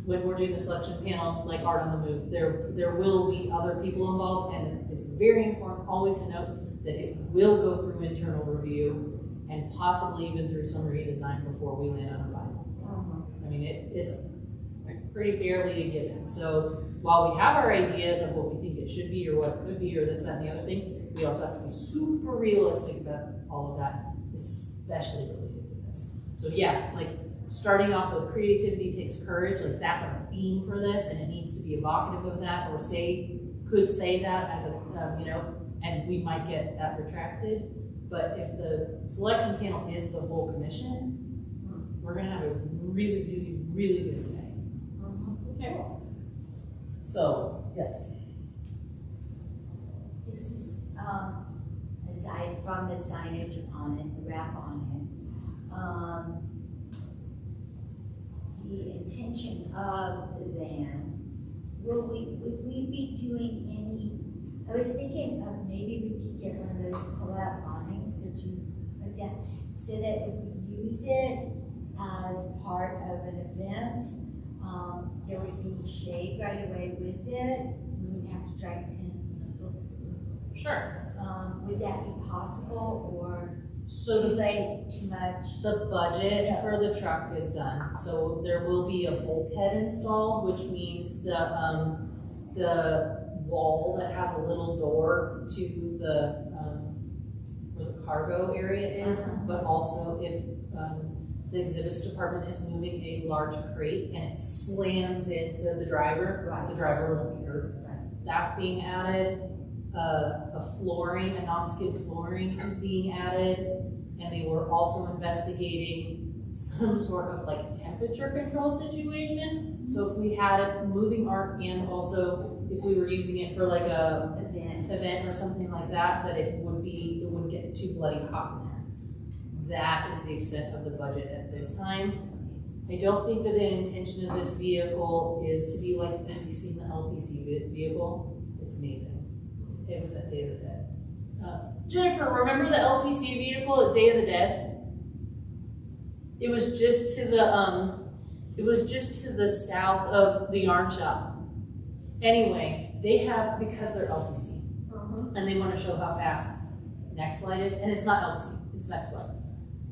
when we're doing the selection panel, like Art on the Move, there will be other people involved, and it's very important always to note that it will go through internal review and possibly even through some redesign before we land on a final. I mean, it's pretty fairly a given. So while we have our ideas of what we think it should be or what it could be or this, that, and the other thing, we also have to be super realistic about all of that, especially related to this. So yeah, like starting off with creativity takes courage, like that's our theme for this, and it needs to be evocative of that, or could say that as a, and we might get that retracted. But if the selection panel is the whole commission, we're gonna have a really, really, really good say. Okay. So, yes. This is, aside from the signage on it, the wrap on it, the intention of the van, would we be doing any, I was thinking of maybe we could get one of those pull-out awnings that you put down, so that if we use it as part of an event, there would be shade right away with it. We wouldn't have to drag tent. Sure. Would that be possible, or So too late, too much? the budget for the truck is done. So there will be a bulkhead installed, which means the wall that has a little door to the where the cargo area is, but also if the exhibits department is moving a large crate and it slams into the driver, the driver won't be hurt. That's being added. A flooring, a non-skid flooring is being added, and they were also investigating some sort of like temperature control situation. So if we had it moving art, and also if we were using it for like a event or something like that, that it wouldn't get too bloody hot in there. That is the extent of the budget at this time. I don't think that the intention of this vehicle is to be like, have you seen the LPC vehicle? It's amazing. It was at Day of the Dead. Jennifer, remember the LPC vehicle at Day of the Dead? It was just to the south of the yarn shop. Anyway, they have, because they're LPC, and they want to show how fast Next Light is, and it's not LPC, it's Next Light.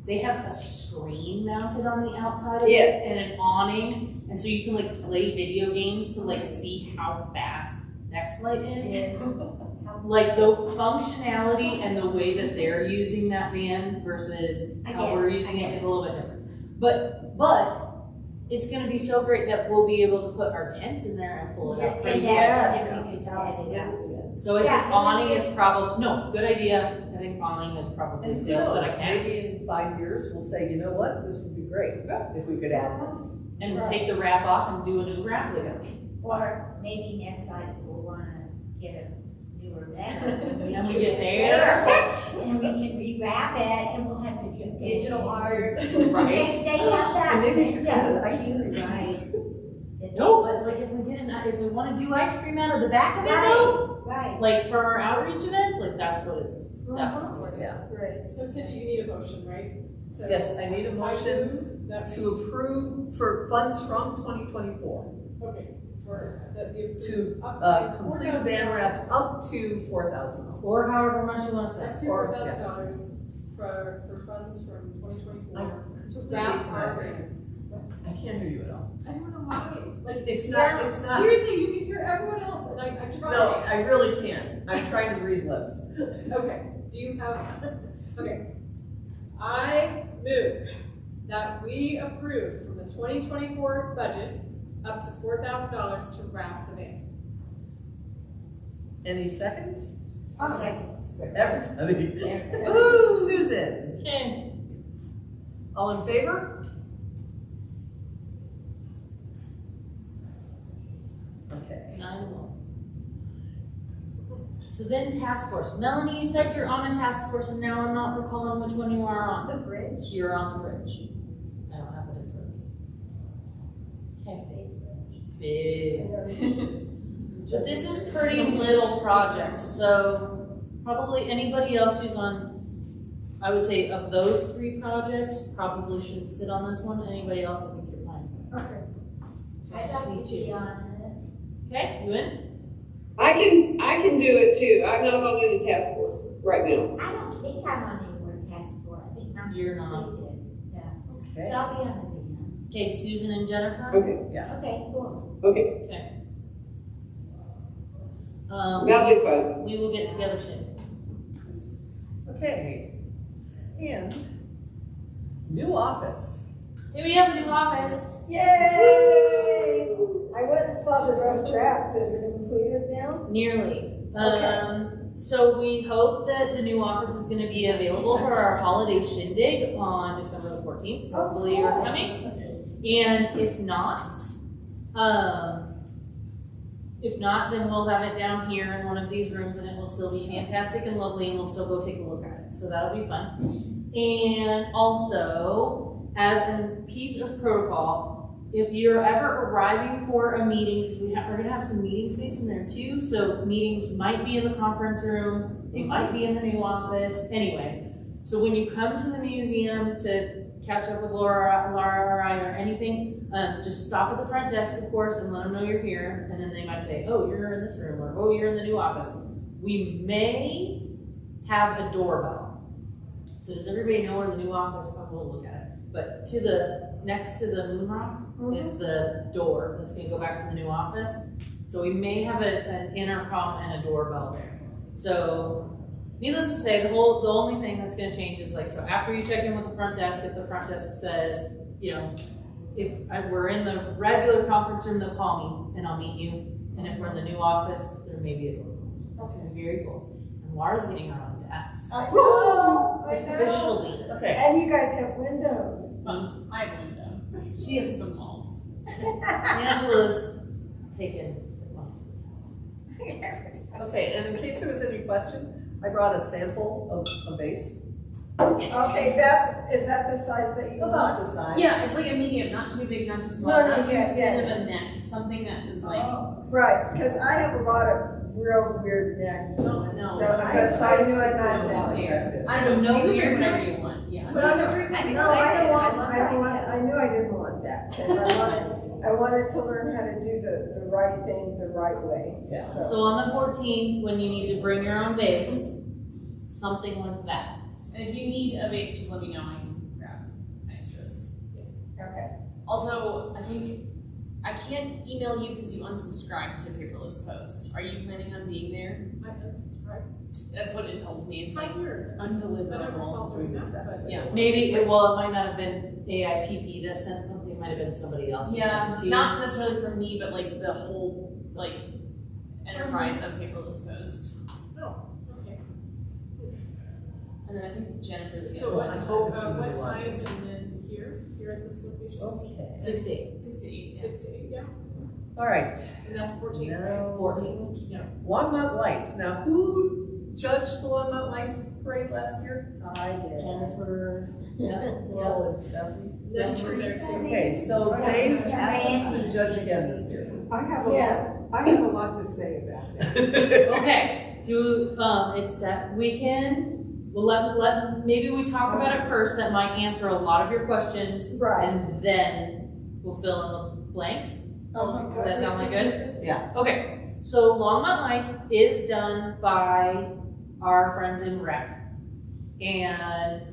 They have a screen mounted on the outside of it and an awning, and so you can like play video games to like see how fast Next Light is. like the functionality and the way that they're using that van versus I how get we're it, I using get it is a little bit different. But it's gonna be so great that we'll be able to put our tents in there and pull it out pretty And quick. that, we could set it up. So I think Yeah, it was awning is just- probably, no, good idea. I think awning is probably And who safe, but I knows, can't. maybe in 5 years, we'll say, you know what, this would be great if we could add this. And take the wrap off and do a new wrap. Or maybe next time we'll wanna get a newer van. And we get theirs. And we can rewrap it and we'll have to do digital art. Right. Yes, they have that. And maybe you could Yeah, put an ice cream. right. No, but like if we wanna do ice cream out of the back of it though, Right. like for our outreach events, like that's what it's definitely. Yeah. Great. So Cindy, you need a motion, right? So Yes, I need a I motion move that to approve for funds from 2024 okay, for that we approve to up to complete van wrap $4,000. up to $4,000. Or however much you wanna spend. Up to Or- $4,000 for funds from 2024 I to wrap our van. I can't hear you at all. I don't know why. Like It's not. seriously, you can hear everyone else, and I tried. No, I really can't. I'm trying to read lips. Okay. Do you have? Okay. I move that we approve from the 2024 budget up to $4,000 to wrap the van. Any seconds? Seconds. Everybody. Woo! Susan, Okay. all in favor? Okay. 9-1. So then task force. Melanie, you said you're on a task force and now I'm not recalling which one you are on. The bridge. You're on the bridge. I don't have it in front of me. Okay. Big. But this is pretty little project, so probably anybody else who's on, I would say of those 3 projects, probably shouldn't sit on this one. Anybody else, I think you're fine for. Okay. So I I'd just like need to be you. on Okay, you in? I can do it too. I'm not on any task force right now. it. I don't think I'm on any more task force. I think I'm. You're not. completed. Yeah. So Okay. I'll be on the van. Okay, Susan and Jennifer? Okay, Okay, cool. okay. That'll be fun. We will get together soon. Okay. And new office. Here we have a new office. Yay! I went and saw the rough draft. Is it completed now? Nearly. Okay. So we hope that the new office is going to be available for our holiday shindig on December the 14th. So hopefully you're coming. And if not, then we'll have it down here in one of these rooms and it will still be fantastic and lovely and we'll still go take a look at it. So that'll be fun. And also, as a piece of protocol, if you're ever arriving for a meeting, because we're going to have some meeting space in there too, so meetings might be in the conference room, they might be in the new office, anyway. So when you come to the museum to catch up with Laura or I or anything, just stop at the front desk, of course, and let them know you're here, and then they might say, oh, you're in this room, or oh, you're in the new office. We may have a doorbell. So does everybody know where the new office, oh, we'll look at it. But next to the moon rock is the door that's gonna go back to the new office. So we may have an intercom and a doorbell there. So needless to say, the only thing that's gonna change is so after you check in with the front desk, if the front desk says, if we're in the regular conference room, they'll call me and I'll meet you. And if we're in the new office, there may be a doorbell. That's gonna be very cool. And Laura's getting her own desk. I know. Officially. Okay. And you guys have windows. I have a window. She has some walls. Angela's taken one. Okay, and in case there was any question, I brought a sample of a vase. Okay, is that the size that you About want? the size. Yeah, it's like a medium, not too big, not too small, No, not too yeah, thin yeah. of a neck. Something that is like. Right, because I have a lot of real weird neck. No. But so I knew I'd not No, that. I don't know, You weird, can whatever next. you want. Yeah. But I'm no, excited. I don't want, love I don't want, that. I knew I didn't want that. 'Cause I wanted to learn how to do the right thing the right way. Yeah. So on the 14th, when you need to bring your own vase, something like that. And if you need a vase, just let me know. I can grab extras. Okay. Also, I I can't email you because you unsubscribed to Paperless Post. Are you planning on being there? I unsubscribe. That's what it tells me. It's like weird. I never undeliverable. recall doing that, but. Yeah, maybe it might not have been AIPP that sent something. It might have been somebody else who sent it to you. Not necessarily for me, but like the whole enterprise of Paperless Post. Oh, okay. And then I think Jennifer's. So I hope it's what either time one. and then here at this location? Okay. 6 to 8. 6 to 8, 6 to 8, yeah. All right. And that's 14, right? Now, 14. Longmont Lights. Now, who judged the Longmont Lights parade last year? I did. Jennifer. Yeah. Well, and Stephanie. Then was there too. Okay, so they've asked us to judge again this year. I have a lot to say about that. Okay. It's that we can. We'll maybe we talk about it first. That might answer a lot of your questions, Right. and then we'll fill in the blanks. Does that sound like good? Yeah. Okay, so Longmont Lights is done by our friends in Rec. And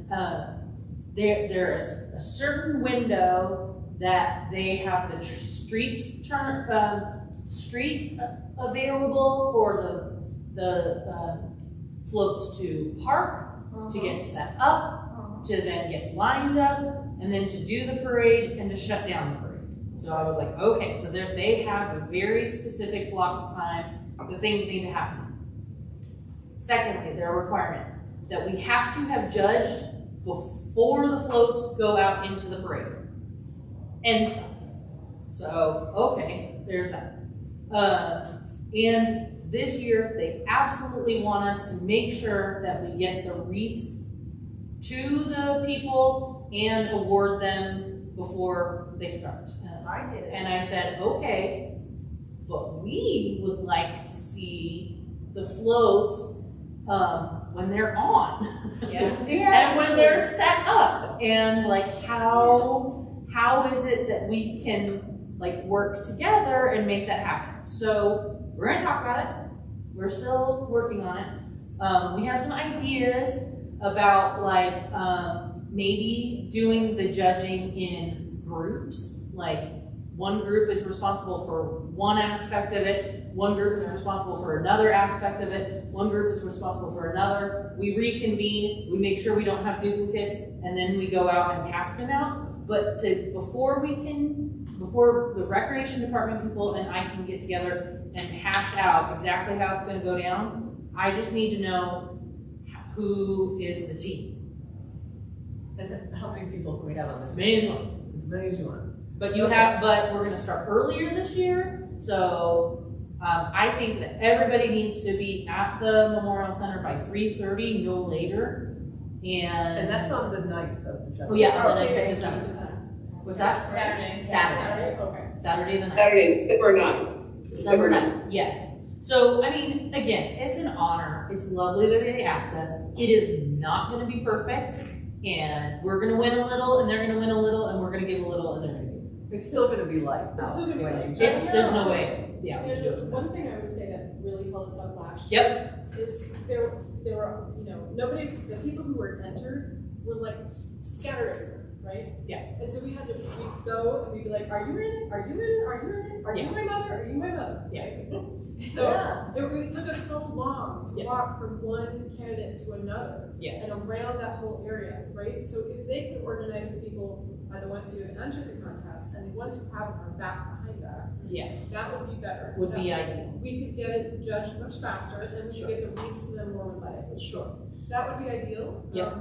there is a certain window that they have the streets available for the floats to park, to get set up, to then get lined up, and then to do the parade and to shut down the parade. So I was like, okay, so they have a very specific block of time that things need to happen. Secondly, their requirement that we have to have judged before the floats go out into the parade. And so, okay, there's that. And this year, they absolutely want us to make sure that we get the wreaths to the people and award them before they start. I did it. And I said, okay, but we would like to see the floats when they're on. Yeah. And when they're set up. And like how is it that we can like work together and make that happen? So we're gonna talk about it. We're still working on it. We have some ideas about like maybe doing the judging in groups. Like one group is responsible for one aspect of it, one group is responsible for another aspect of it, one group is responsible for another. We reconvene, we make sure we don't have duplicates, and then we go out and pass them out. But before the recreation department people and I can get together and hash out exactly how it's gonna go down, I just need to know who is the team. And how many people can we have on this? As many as you want. As many as you want. But but we're gonna start earlier this year, so I think that everybody needs to be at the Memorial Center by 3:30, no later. And that's on the 9th of December. Oh yeah, on the 9th Okay. of December. What's that? Saturday. Okay. Saturday the 9th. Saturday, December 9th. December 9th, yes. So, I mean, again, it's an honor. It's lovely that they asked us. It is not gonna be perfect, and we're gonna win a little, and they're gonna win a little, and we're gonna give a little, and they're gonna give. It's still gonna be light. It's still gonna be light. There's no way, yeah. we can do it. And one thing I would say that really held us up last Yep. year is there were, nobody, the people who were entered were like scattered everywhere, right? Yeah. And so we'd go and we'd be like, are you in? Are you in? Are you in? Are you Yeah. my mother? Are you my mother? Yeah. So it took us so long to Yeah. walk from one candidate to another Yes. and around that whole area, right? So if they could organize the people, the ones who have entered the contest and the ones who haven't are back behind that, Yeah, that would be better. would be That- ideal. We could get it judged much faster and we Sure. could get the wreaths and then more reliable. Sure. That would be ideal. Yep.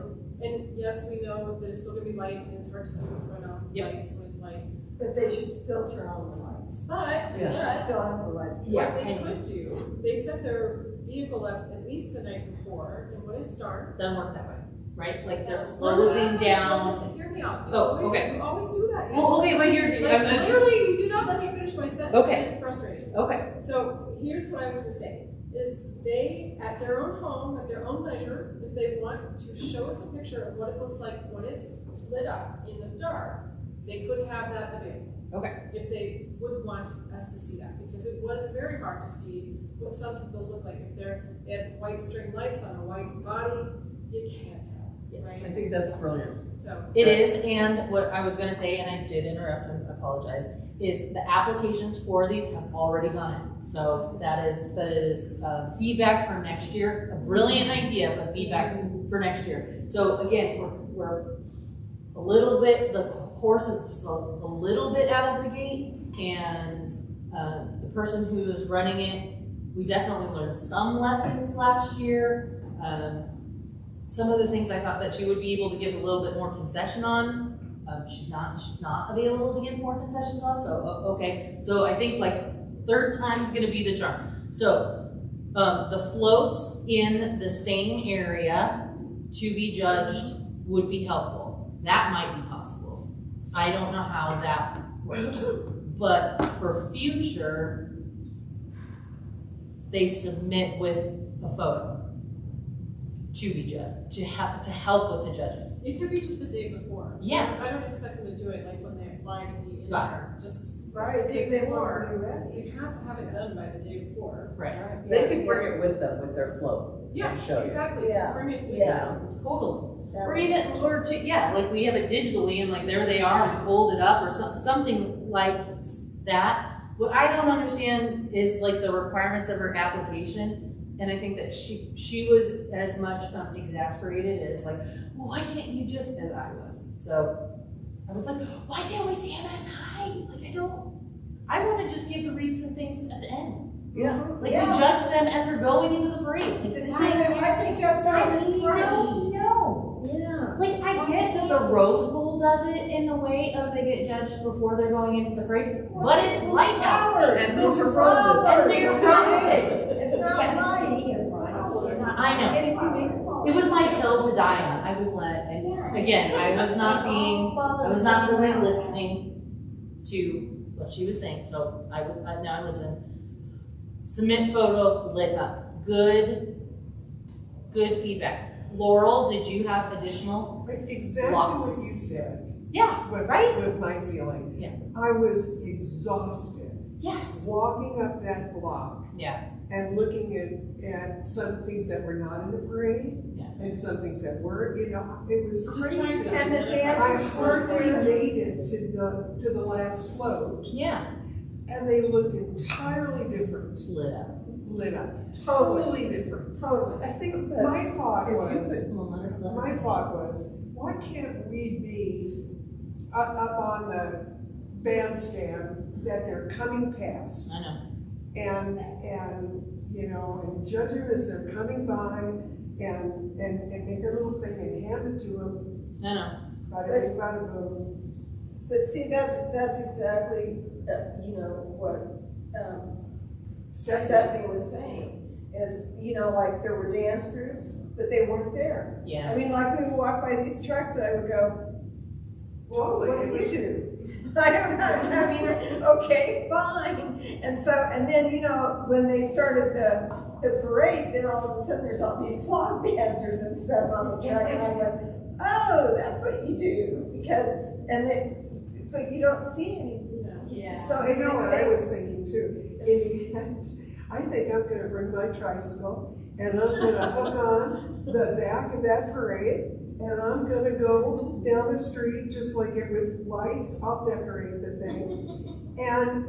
And yes, we know that it's still gonna be light and it's hard to see what's going on with Yep. lights when it's light. But they should still turn on the lights. But, Yeah. Still have the lights. Yeah. what they could do, they set their vehicle up at least the night before, and when it's dark. Doesn't work that way, right? Like they're Well, closing down. Listen, hear me out. Oh, okay. You always do that. Well, okay, but you're, Like, I'm just, literally, you do not let me finish my sentence. Okay. And it's frustrating. okay, So here's what I was gonna say, is they, at their own home, at their own leisure, if they want to show us a picture of what it looks like when it's lit up in the dark, they could have that available. Okay. If they would want us to see that, because it was very hard to see what some people's look like. If they have white string lights on a white body, you can't tell. I right? think that's brilliant. So, It is, and what I was gonna say, and I did interrupt, I apologize, is the applications for these have already gone in. So that is feedback for next year, a brilliant idea, but feedback for next year. So again, we're a little bit, the horse is just a little bit out of the gate, and the person who is running it, we definitely learned some lessons last year. Some of the things I thought that she would be able to give a little bit more concession on, she's not available to give more concessions on, so, okay. So I think like third time's gonna be the charm. So, the floats in the same area to be judged would be helpful. That might be possible. I don't know how that works, but for future, they submit with a photo to be judged, to help with the judging. it could be just the day before. Yeah. I don't expect them to do it like when they apply to be in Got there, just Right, the day if they before. want to be ready. You have to have it done by the day before. Right. They could bring it with them with their float. Yeah, and show you. exactly, Yeah. just bring it with Yeah. them. Totally. That's- Or even, like we have it digitally and like there they are, we hold it up or something like that. What I don't understand is like the requirements of her application. And I think that she was as much exasperated as like, well, why can't you just, as I was. So I was like, why can't we see him at night? Like I want to just give the wreaths and things at the end. Yeah. Like Yeah. we judge them as they're going into the parade. Like this is, I think that's so easy. no. Yeah. Like, I get that the Rose Bowl does it in the way of they get judged before they're going into the parade, but it's light out. And those are roses. And they're roses. It's not light, it's flowers. I know. It was my hill to die on. I was let, and again, I was not really listening to what she was saying, so now I listen. Submit photo, lit up. Good feedback. Laurel, did you have additional? Exactly Lots. what you said Yeah, was, right? was my feeling. Yeah. I was exhausted Yes. walking up that block Yeah. and looking at some things that were not in the parade Yeah. and some things that were, it was Just trying crazy. to And the identify- I dancers hardly were made it to the last float, Yeah. and they looked entirely different, Lit up. lit up, Totally. totally different. Totally. I think that My thought if you was, could, Well, let her- my thought was, why can't we be up on the bandstand that they're coming past I know. and judge them as they're coming by and make a little thing and hand it to them, I know. bada bing, bada boom. But see, that's exactly, what, Stephanie was saying, is, like there were dance groups, but they weren't there. Yeah. I mean, like we would walk by these trucks and I would go, Totally. what do you do? I don't know, I mean, okay, fine. And then, when they started the parade, then all of a sudden there's all these clog dancers and stuff on the track and I went, oh, that's what you do, but you don't see any. Yeah. So I know what I was thinking too. In the end, I think I'm gonna bring my tricycle and I'm gonna hook on the back of that parade and I'm gonna go down the street just like it with lights. I'll decorate the thing. And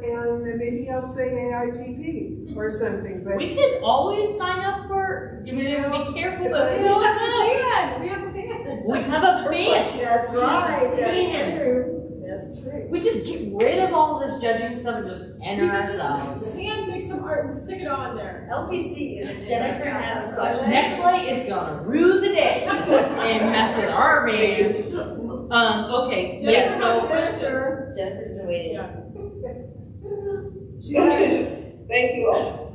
maybe I'll say AIPP or something, but We could always sign up for, be careful, but we We always have a sign up. band, we have a band. We have a band. That's right, that's Man. true. That's true. We just get rid of all this judging stuff and just enter We could ourselves. just hand make some art and stick it on there. LPC is. Jennifer has a question. Nextlight is gonna rue the day and mess with our band. Okay, yeah, so, Jennifer's been waiting. Yeah. She's patient. Thank you all.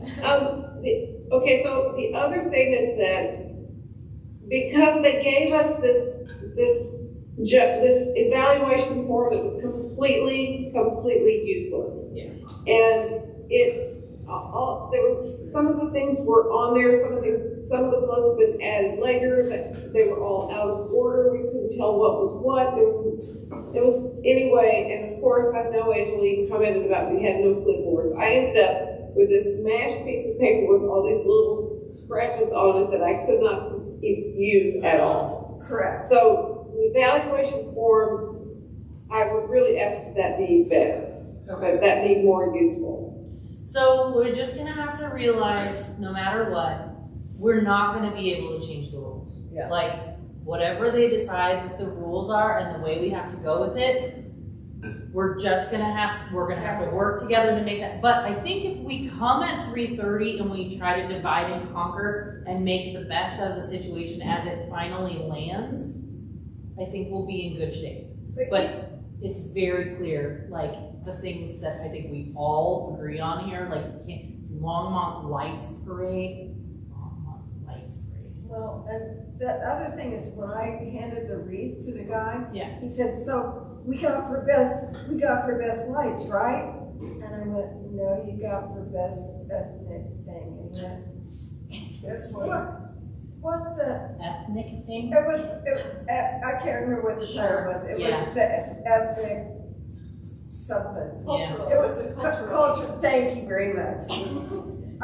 Okay, so the other thing is that because they gave us this evaluation form that was completely useless. Yeah. And there were some of the things were on there, some of the floats been added later, that they were all out of order. We couldn't tell what was what. It was anyway, and of course, I know Angeline commented about we had no clipboards. I ended up with this smashed piece of paper with all these little scratches on it that I could not use at all. Correct. So the evaluation form, I would really ask that be better, that be more useful. So we're just gonna have to realize, no matter what, we're not gonna be able to change the rules. Yeah. Like, whatever they decide that the rules are and the way we have to go with it, we're gonna have to work together to make that. But I think if we come at 3:30 and we try to divide and conquer and make the best out of the situation as it finally lands, I think we'll be in good shape. But it's very clear, like, the things that I think we all agree on here, like, it's Longmont Lights Parade. Longmont Lights Parade. Well, and the other thing is when I handed the wreath to the guy, Yeah. he said, so we got for best lights, right? And I went, no, you got for best ethnic thing. And he went, Guess what? what the? Ethnic thing? I can't remember what the title was. It Yeah. was the ethnic something. Cultural. It was Cultural. culture. Thank you very much.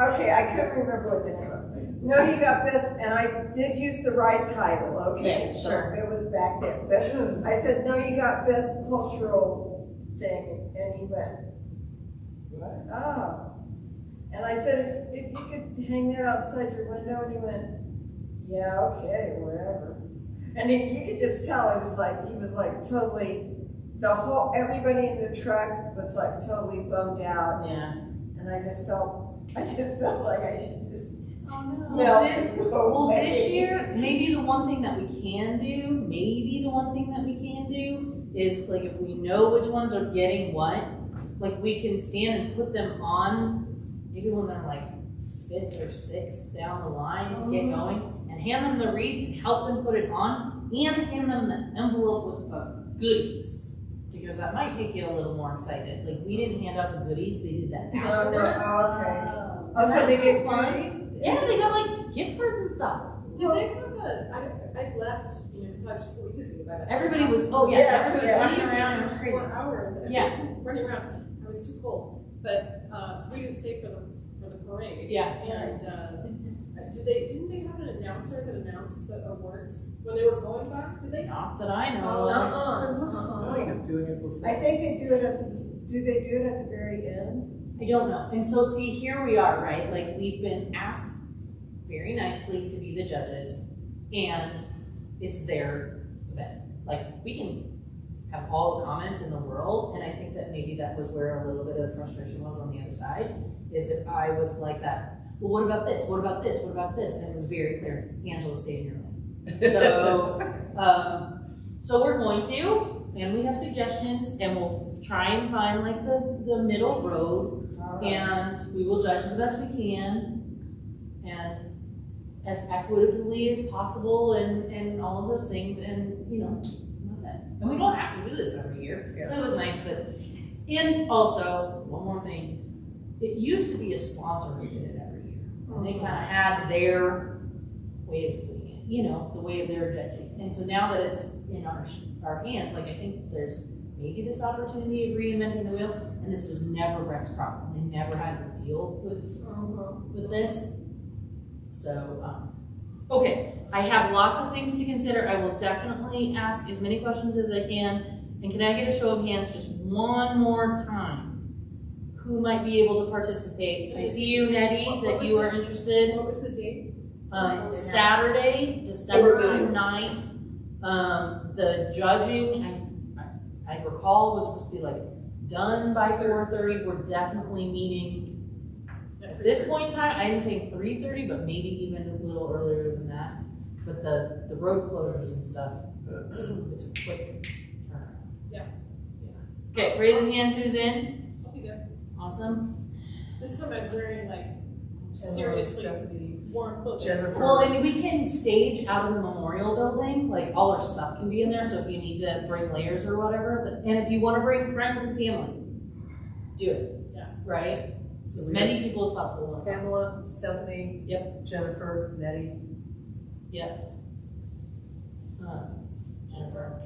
Okay, I couldn't remember what the name of it. No, you got best, and I did use the right title. Okay, Yeah, so sure. it was back there. But I said, no, you got best cultural thing, and he went, What? oh. And I said, if you could hang that outside your window, and he went, yeah, okay, whatever. And you could just tell he was like totally, everybody in the truck was like totally bummed out. Yeah. And I just felt like I should just Oh, no. melt Well, and go Well, away. this year, maybe the one thing that we can do is, like, if we know which ones are getting what, like, we can stand and put them on, maybe when they're like 5th or 6th down the line to get going, and hand them the wreath and help them put it on, and hand them the envelope with the goodies. Because that might make you a little more excited. Like, we didn't hand out the goodies, they did that No, afterwards. okay. Oh, so they get goodies? Yeah, they got like gift cards and stuff. Did they have I left, because I was 4 weeks ago by that. Everybody was, everybody was running around, it was crazy. 4 hours. Yeah. Running around. I was too cold. But, so we didn't stay for the parade. Yeah. And, didn't they have an announcer that announced the awards when they were going back? Did they? Not that I know. Oh, I think I'm doing it before. I think they do they do it at the very end? I don't know. And so see, here we are, right? Like, we've been asked very nicely to be the judges, and it's their event. Like, we can have all the comments in the world, and I think that maybe that was where a little bit of frustration was on the other side, is that I was like that, well, what about this? What about this? What about this? And it was very clear, Angela, stay in your lane. So, so we're going to, and we have suggestions, and we'll try and find like the middle road, and we will judge the best we can, and as equitably as possible, and all of those things, and that's it. And we don't have to do this every year. Yeah. But it was nice that, and also, one more thing, it used to be a sponsor who did it every year. And they kind of had their way of doing it, the way of their judging. And so now that it's in our hands, like, I think there's maybe this opportunity of reinventing the wheel, and this was never Breck's problem. They never had to deal with this. So, okay, I have lots of things to consider. I will definitely ask as many questions as I can. And can I get a show of hands just one more time? Who might be able to participate? I see you, Nettie, that you are interested. What was the date? Saturday, December 9th. The judging, I recall, was supposed to be like done by 4:30. We're definitely meeting at this point in time. I'm saying 3:30, but maybe even a little earlier than that. But the road closures and stuff, it's a quick turnaround. Yeah. Okay, raise your hand. Who's in? I'll be there. Awesome. This time I'm wearing like seriously Stephanie, warm clothes. Jennifer. Well, and we can stage out of the memorial building, like all our stuff can be in there, so if you need to bring layers or whatever, and if you want to bring friends and family, do it. Yeah. Right? So As we many people as possible. Pamela, Stephanie. Yep. Jennifer, Nettie. Yep. Jennifer,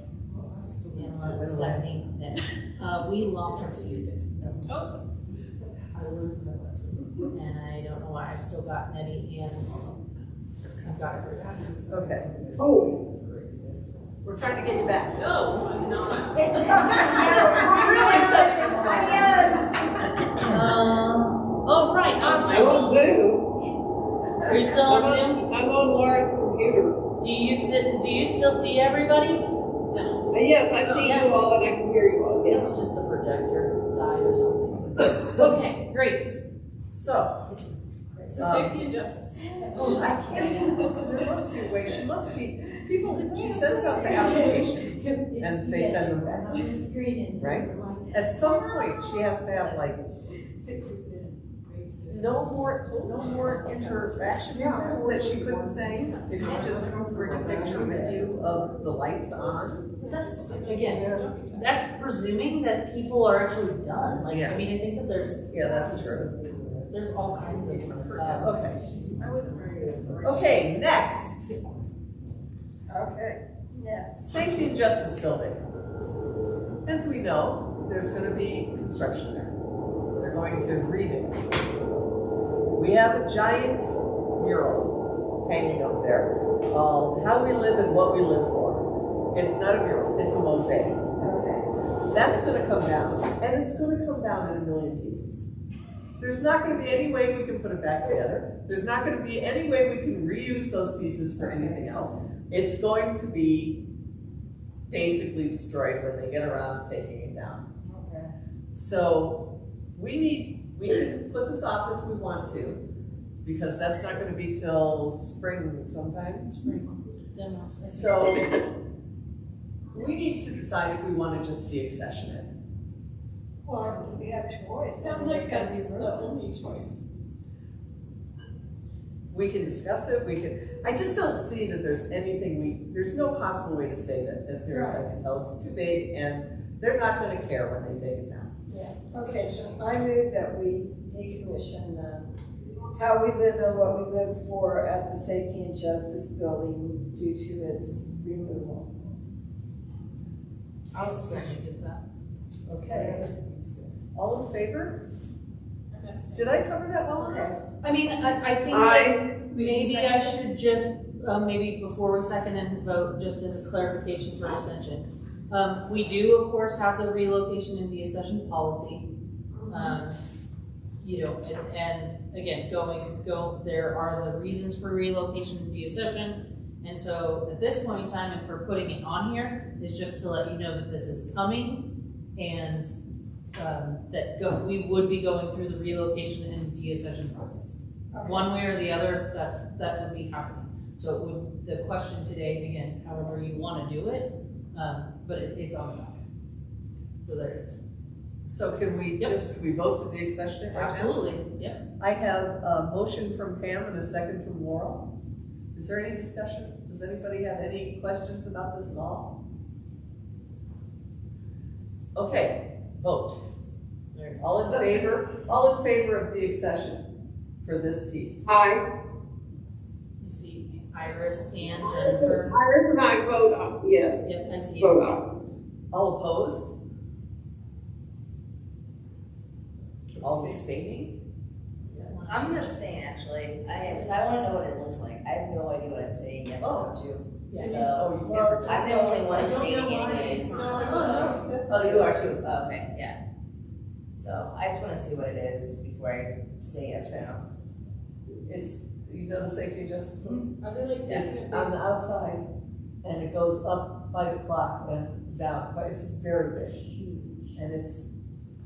Pamela, Pamela, Stephanie, and we lost our food. Oh. I learned my lesson. And I don't know why, I've still got Nettie and I've got her. Okay. Oh, We're trying to get you back. No, I'm not. Oh, right, I'm awesome. on Zoom. Are you still on Zoom? I'm on Laura's computer. Do you still see everybody? No. Yes, I see yeah. you all and I can hear you all, yes. It's just the projector died or something. Okay, great. So, So safety and justice. oh, I can't, there must be a way, she must be, people, she sends out the applications and they send them back. Right? At some point, she has to have like, no more interaction that she couldn't say. If you just bring a picture with you of the lights on. That's, again, that's presuming that people are actually done. Like, I mean, I think that Yeah, that's true. there's all kinds of, Okay. I wasn't very good. Okay, next, Okay, next. Safety and Justice Building. As we know, there's gonna be construction there. They're going to redo it. We have a giant mural hanging up there called How We Live and What We Live For. It's not a mural, it's a mosaic. Okay. That's gonna come down, and it's gonna come down in a million pieces. There's not gonna be any way we can put it back together. There's not gonna be any way we can reuse those pieces for anything else. It's going to be basically destroyed when they get around to taking it down. Okay. So we can put this off if we want to, because that's not gonna be till spring sometime. demos. So we need to decide if we wanna just deaccession it. Well, we have choice. Sounds like that's the only choice. We can discuss it, I just don't see that there's anything there's no possible way to save it, as near as I can tell. It's too big and they're not gonna care when they take it down. Yeah, okay, so I move that we decommission How We Live and What We Live For at the Safety and Justice Building due to its removal. I'll second that. Okay. All in favor? I'm abstaining. Did I cover that well enough? I mean, I think that maybe I should just, maybe before we second and vote, just as a clarification for extension. We do, of course, have the relocation and deaccession policy. You know, and again, there are the reasons for relocation and deaccession. And so at this point in time, and for putting it on here, is just to let you know that this is coming and we would be going through the relocation and deaccession process. Okay. One way or the other, that would be happening. So the question today, again, however you want to do it, but it's on the docket. So there it is. So can we we vote to deaccession it right now? Absolutely, yep. I have a motion from Pam and a second from Laurel. Is there any discussion? Does anybody have any questions about this at all? Okay, vote. All in favor of deaccession for this piece? Aye. You see Iris and Jennifer. Iris and I vote on, yes, Yep, I see vote you. on. All opposed? All abstaining? I'm gonna abstain actually, because I wanna know what it looks like. I have no idea what I'm saying yes or no to. Yeah. So, Oh, you can't. I'm the only one I don't know abstaining why anyways. it's Oh, you are too? Oh, okay, yeah. So I just wanna see what it is before I say yes or no. It's, you know the safety and justice building? Are they like It's on the outside and it goes up by the clock and down, but it's very big. And it's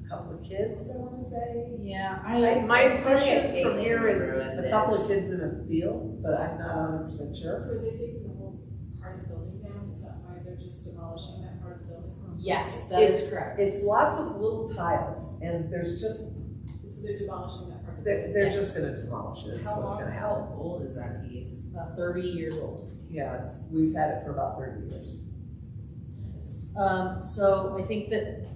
a couple of kids, I wanna say. Yeah, My impression I from here is remember a couple of kids in a field, but I'm not 100% sure. So are they taking the whole part of the building down? Is that why they're just demolishing that part of the building? yes, that is correct. It's lots of little tiles and there's just, So they're demolishing that part of the building? they're just gonna demolish it, that's what's gonna happen. How old is that piece? About 30 years old. Yeah, we've had it for about 30 years. So I think that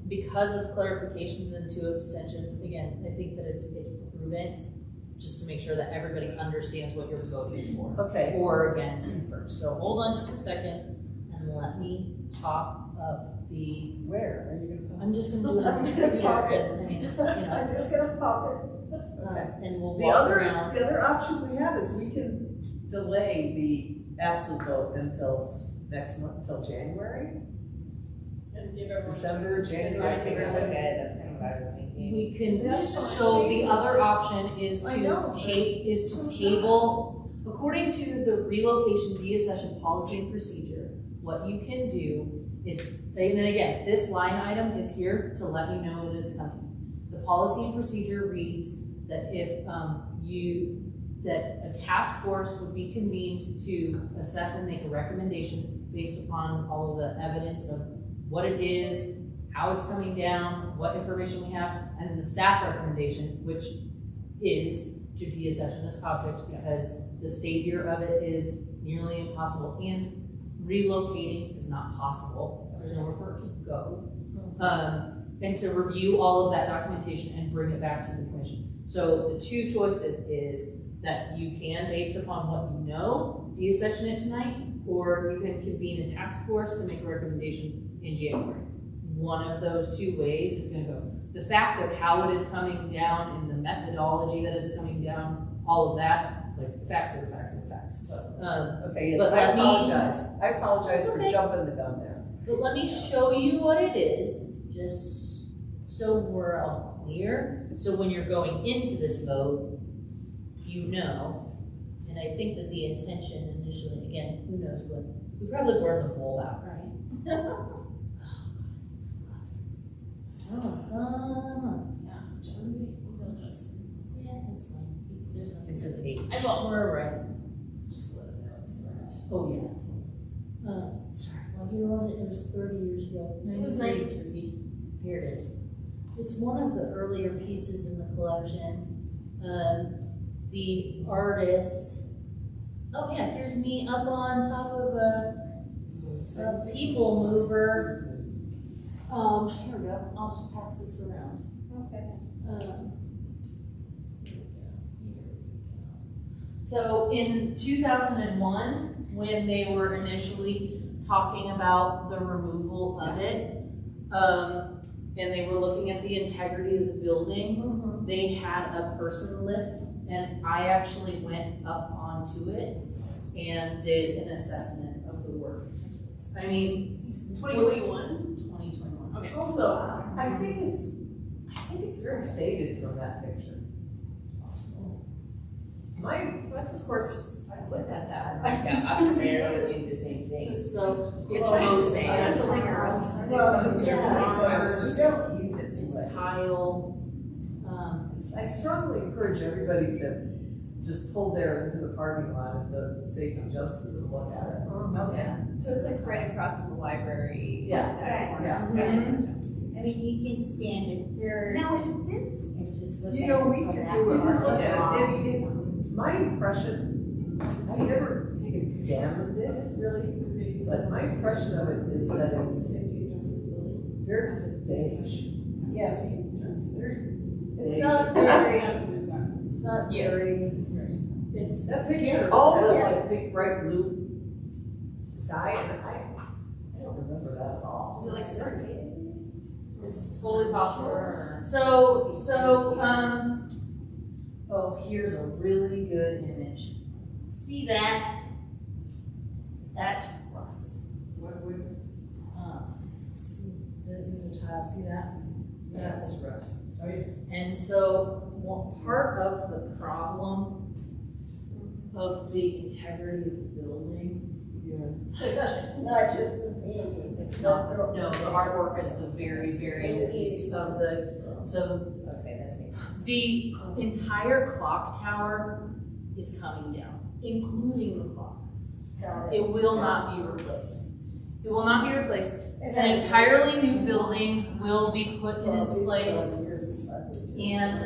because of clarifications and 2 abstentions, again, I think that it's prudent just to make sure that everybody understands what you're voting for Okay. or against first. So hold on just a second and let me pop up the, Where are you gonna put it? I'm just gonna do it on the I'm gonna computer pop it. and, I mean, you know, I'm just gonna pop it. Okay. and we'll The walk around. other option we have is we can delay the absolute vote until next month, till January? And give everyone a December, chance to spend January, time Take a together. look at it, that's kind of what I was thinking. We can, That's fine. so the other option is I know, to but- table, according to the relocation deaccession policy and procedure, what you can do is, and then again, this line item is here to let you know it is coming. The policy and procedure reads that if, that a task force would be convened to assess and make a recommendation based upon all of the evidence of what it is, how it's coming down, what information we have, and then the staff recommendation, which is to deaccession this object because the savior of it is nearly impossible and relocating is not possible. There's nowhere for it to go. And to review all of that documentation and bring it back to the commission. So the two choices is that you can, based upon what you know, deaccession it tonight, or you can convene a task force to make a recommendation in January. One of those two ways is gonna go. The fact of how it is coming down and the methodology that it's coming down, all of that, like the facts are the facts are the facts. Okay, yes, But I let me- apologize. I apologize for Okay. jumping the gun there. But let me show you what it is, just so we're all clear. So when you're going into this vote, you know, and I think that the intention initially, again, who knows what, we probably burned the bowl out, right? Yeah, should we will just, Yeah, that's fine. There's nothing. It's an 8. I will, we're right. just let it know it's there. Oh, yeah. Sorry, what year was it? It was 30 years ago. It was 93. Here it is. It's one of the earlier pieces in the collection. The artist, oh yeah, here's me up on top of a people mover. Here we go. I'll just pass this around. Okay. Here we go. So in 2001, when they were initially talking about the removal of it, and they were looking at the integrity of the building, they had a person lift, and I actually went up onto it and did an assessment of the work. I mean, 2021? 2021. Okay. Also, I think it's very faded from that picture. So I just, of course, I looked at that. Yeah, I barely do the same thing. So it's Well, mosaic. Well, It's yeah. Confused as to It's what- tile. I strongly encourage everybody to just pull there into the parking lot at the Safety and Justice and look at it. Oh, yeah. So it's like right across from the library. Yeah. that corner. Yeah. I mean, you can stand it there. Now, is this- And just look You at know, it we from could that do it. vantage Look at it. point. My impression, I never examined it really, but my impression of it is that it's very beige. Yes. It's not very, Exactly. it's not Yeah. very, It's that picture, all has the- like big bright blue sky, and I don't remember that at all. Is it like circuit? It's totally possible. Oh, here's a really good image. See that? That's rust. See, these are tiles, see that? That is rust. Oh, yeah. And so, part of the problem of the integrity of the building, Not just the painting. it's not, no, the artwork is the very, very least of the, so Okay, that makes sense. the entire clock tower is coming down, including the clock. Got It will not be replaced. It will not be replaced. An entirely new building will be put in its place. And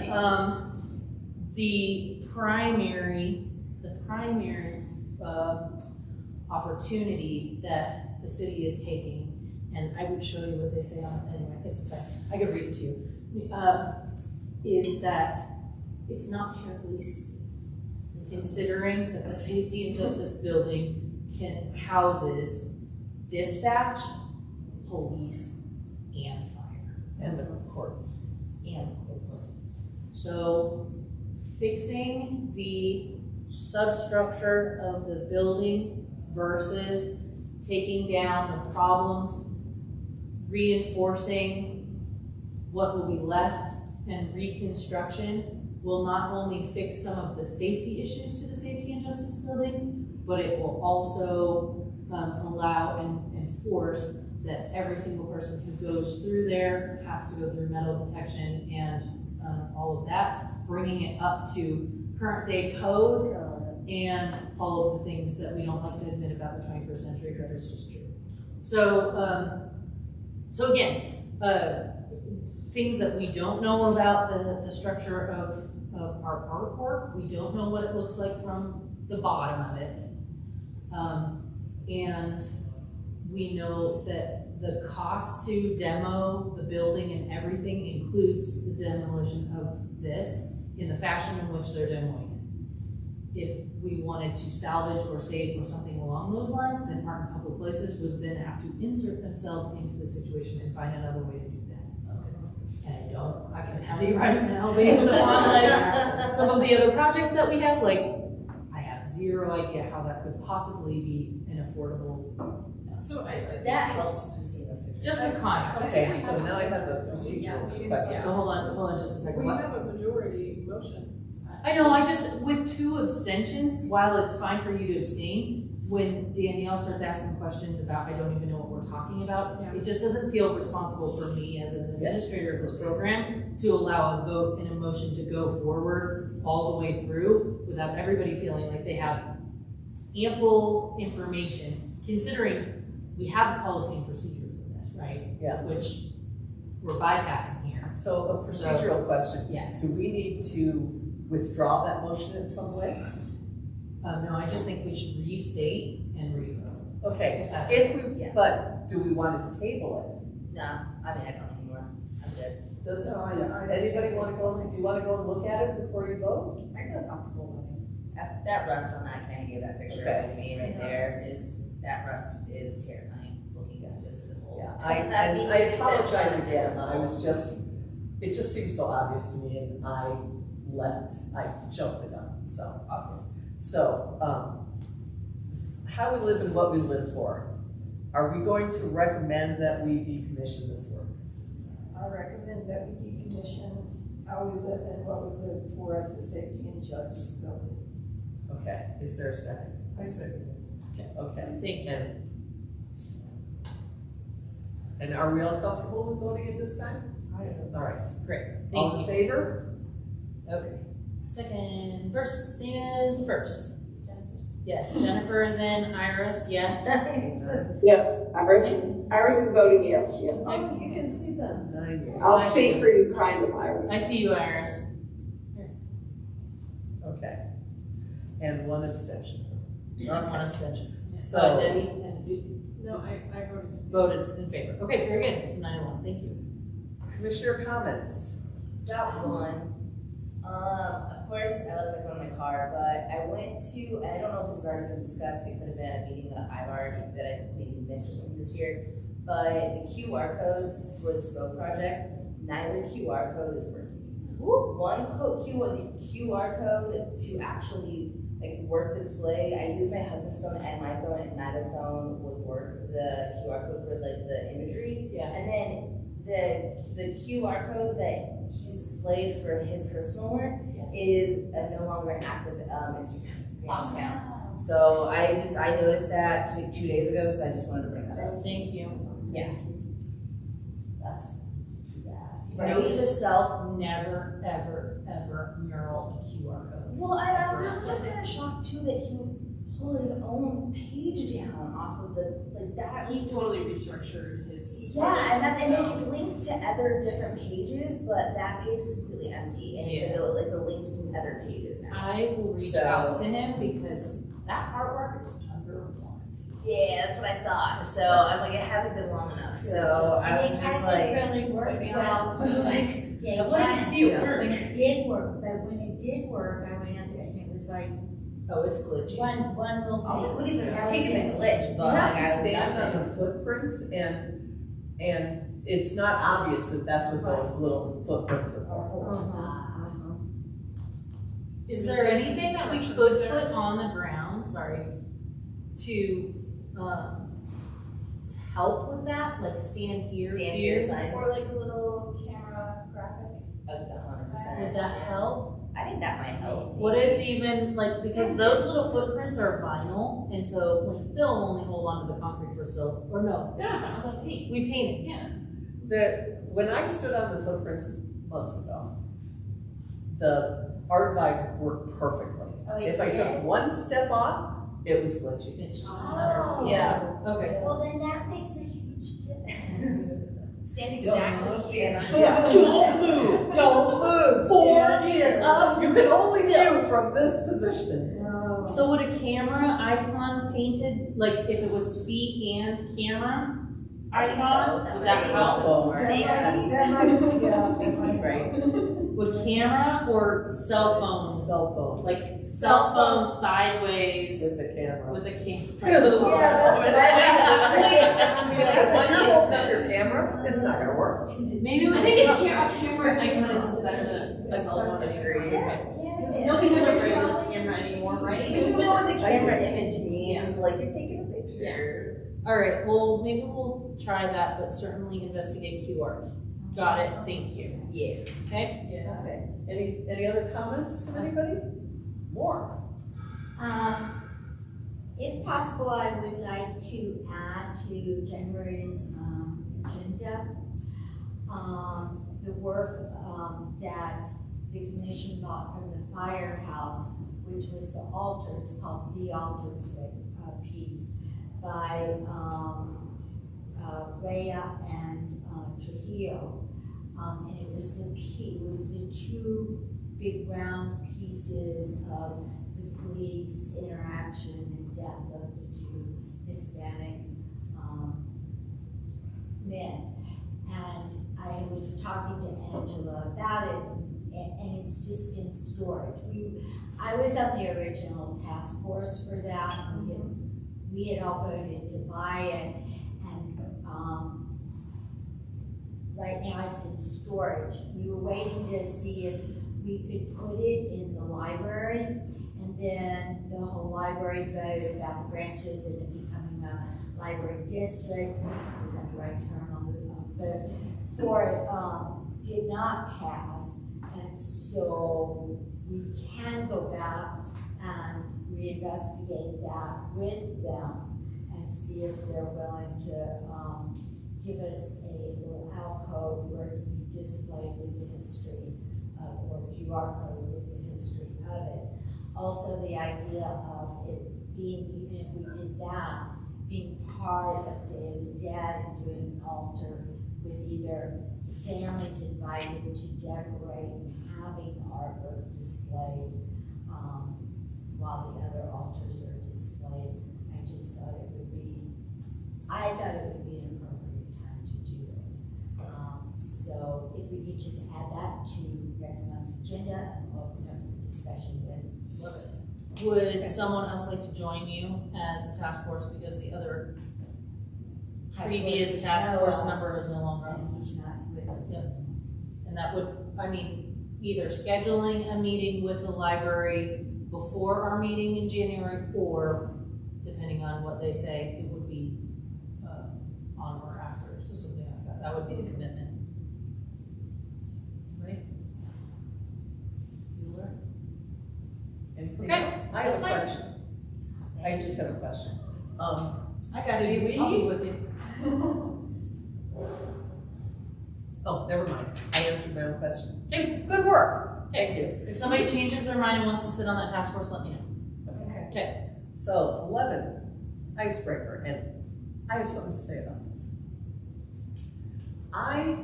the primary opportunity that the city is taking, and I would show you what they say on it anyway, it's okay, I could read it to you, is that it's not terribly, considering that the Safety and Justice Building houses dispatch, police, and fire. And the courts. And courts. So fixing the substructure of the building versus taking down the problems, reinforcing what will be left, and reconstruction will not only fix some of the safety issues to the Safety and Justice Building, but it will also allow and enforce that every single person who goes through there has to go through metal detection and all of that, bringing it up to current day code and all of the things that we don't like to admit about the 21st century, but it's just true. So, so again, things that we don't know about the structure of our artwork. We don't know what it looks like from the bottom of it. And we know that the cost to demo the building and everything includes the demolition of this in the fashion in which they're demoing it. If we wanted to salvage or save or something along those lines, then Art in Public Places would then have to insert themselves into the situation and find another way to do that. And I can tell you right now, based upon like some of the other projects that we have, like I have zero idea how that could possibly be an affordable. So That helps to see those pictures. Just the context. Okay, so now I have a procedural question. So hold on just a second. we have a majority motion. I know, I just, with 2 abstentions, while it's fine for you to abstain, when Danielle starts asking questions about, I don't even know what we're talking about, Yeah. it just doesn't feel responsible for me as an administrator of this program to allow a vote and a motion to go forward all the way through without everybody feeling like they have ample information, considering we have a policy and procedure for this, right? Yeah. Which we're bypassing here. So a procedural question. Yes. Do we need to withdraw that motion in some way? No, I just think we should restate and revote. Okay, If that's Yeah. but do we want to table it? No, I mean, I don't anymore. I'm good. Does I- anybody want to go, do you want to go and look at it before you vote? I feel comfortable with it. That rust on that kind of gave that picture Okay. of me right there that rust is terrifying looking at just as a whole. Yeah, That'd be I good if it apologize was a again, different I was level. it just seemed so obvious to me and I jumped the gun, so. So, how we live and what we live for. Are we going to recommend that we decommission this work? I recommend that we decommission how we live and what we live for at the Safety and Justice Building. Okay, is there a second? I said, Okay. Thank you. And are we all comfortable with voting at this time? I am. All right, Great, all thank in you. favor? Okay. Second, first, same as the first. Yes, Jennifer is in, Iris, yes. Yes, Iris is voting yes, yeah. Oh, you can see them. 9 years. I'll speak for you, kind of, Iris. I see you, Iris. Okay. And 1 abstention. And 1 abstention. So- Debbie and you No, I voted. voted in favor. Okay, very good, so 9-1, thank you. Commissioner comments? Got one. Of course, I left my phone in my car, but I went to, and I don't know if this has already been discussed, it could have been a meeting that I've already, that I maybe missed or something this year, but the QR codes for the Spoke project, neither QR code is working. One QR code to actually like work the display, I used my husband's phone and my phone, and neither phone would work the QR code for like the imagery. Yeah. And then the QR code that he's displayed for his personal work is no longer an active Instagram account. So I noticed that 2 days ago, so I just wanted to bring that up. Thank you. Yeah. That's too bad. Right. Note to self, never, ever, ever mural a QR code. Well, I'm just kind of shocked too that he would pull his own page down off of the, like that. He totally restructured his. Yeah, and that's, and so- then it's linked to other different pages, but that page is completely empty, and it's a link to other pages now. I will reach out to him because that artwork is under warranty. Yeah, that's what I thought. So I was like, it hasn't been long enough. So I was just like, really worked well. Like, day I wanted to one. see it work. When it did work, but when it did work, I went out there and it was like Oh, it's glitchy. one little oh, it thing. would even That have was taken it. the glitch, but You have like, I to was stand nothing. on the footprints and it's not obvious that that's what those little footprints are for. Is there anything that we could put on the ground, sorry, to help with that? Like stand here Stand too? here signs. Or like a little camera graphic. 100%. Would that help? I think that might help. What if even, like, because those little footprints are vinyl, and so, like, they'll only hold onto the concrete for so, or no, Yeah, I'm like, hey, we paint it, yeah. When I stood on the footprints months ago, the art vibe worked perfectly. Oh, If I took one step off, it was glitchy. It's just a Oh. matter of, yeah, okay. Well, then that makes a huge difference. Stand exactly. Yeah. Don't move, don't move. Stand here. You can only Still. do from this position. So would a camera icon painted, like, if it was feet and camera I think so. icon, would that help? That might be, Right, Would camera or cell phone, cell phone like, cell phone sideways with the camera. with a camera? Because if you're holding up your camera, it's not gonna work. Maybe we I think a camera icon is better than a cell phone. agree. Nobody has a regular camera anymore, right? You know what the camera image means, like you're taking a picture. All right, well, maybe we'll try that, but certainly investigate QR. Got it, thank you. Yeah. Okay? Yeah. Okay. Any other comments from anybody? More? If possible, I would like to add to January's agenda, the work that the commission bought from the firehouse, which was the altar. It's called the altar piece by Rhea and Trujillo. And it was the two big round pieces of the police interaction and death of the two Hispanic men. And I was talking to Angela about it, and it's just in storage. I was on the original task force for that. We had all voted to buy it, and right now it's in storage. We were waiting to see if we could put it in the library, and then the whole library voted about the branches and it becoming a library district. Was that the right term on the for it did not pass, and so we can go back and reinvestigate that with them and see if they're willing to give us a little alcove where it can be displayed with the history of, or QR code with the history of it. Also, the idea of it being, even if we did that, being part of Day of the Dead and doing an altar with either families invited to decorate and having artwork displayed while the other altars are displayed. I thought it would be an appropriate time to do it. So if we could just add that to next month's agenda and open up the discussion, then love it. Would someone else like to join you as the task force, because the other previous task force member is no longer on? And he's not with us. Yep. And that would, I mean, either scheduling a meeting with the library before our meeting in January, or depending on what they say, it would be on or after, so something like that. That would be the commitment. Right? Bueller? Anything Okay, else? I have a that's fine. question. I just have a question. I got Did you, I'll be we- with you. Oh, never mind. I answered my own question. Okay, good work. Thank you. If somebody changes their mind and wants to sit on that task force, let me know. Okay. So 11, icebreaker, and I have something to say about this. I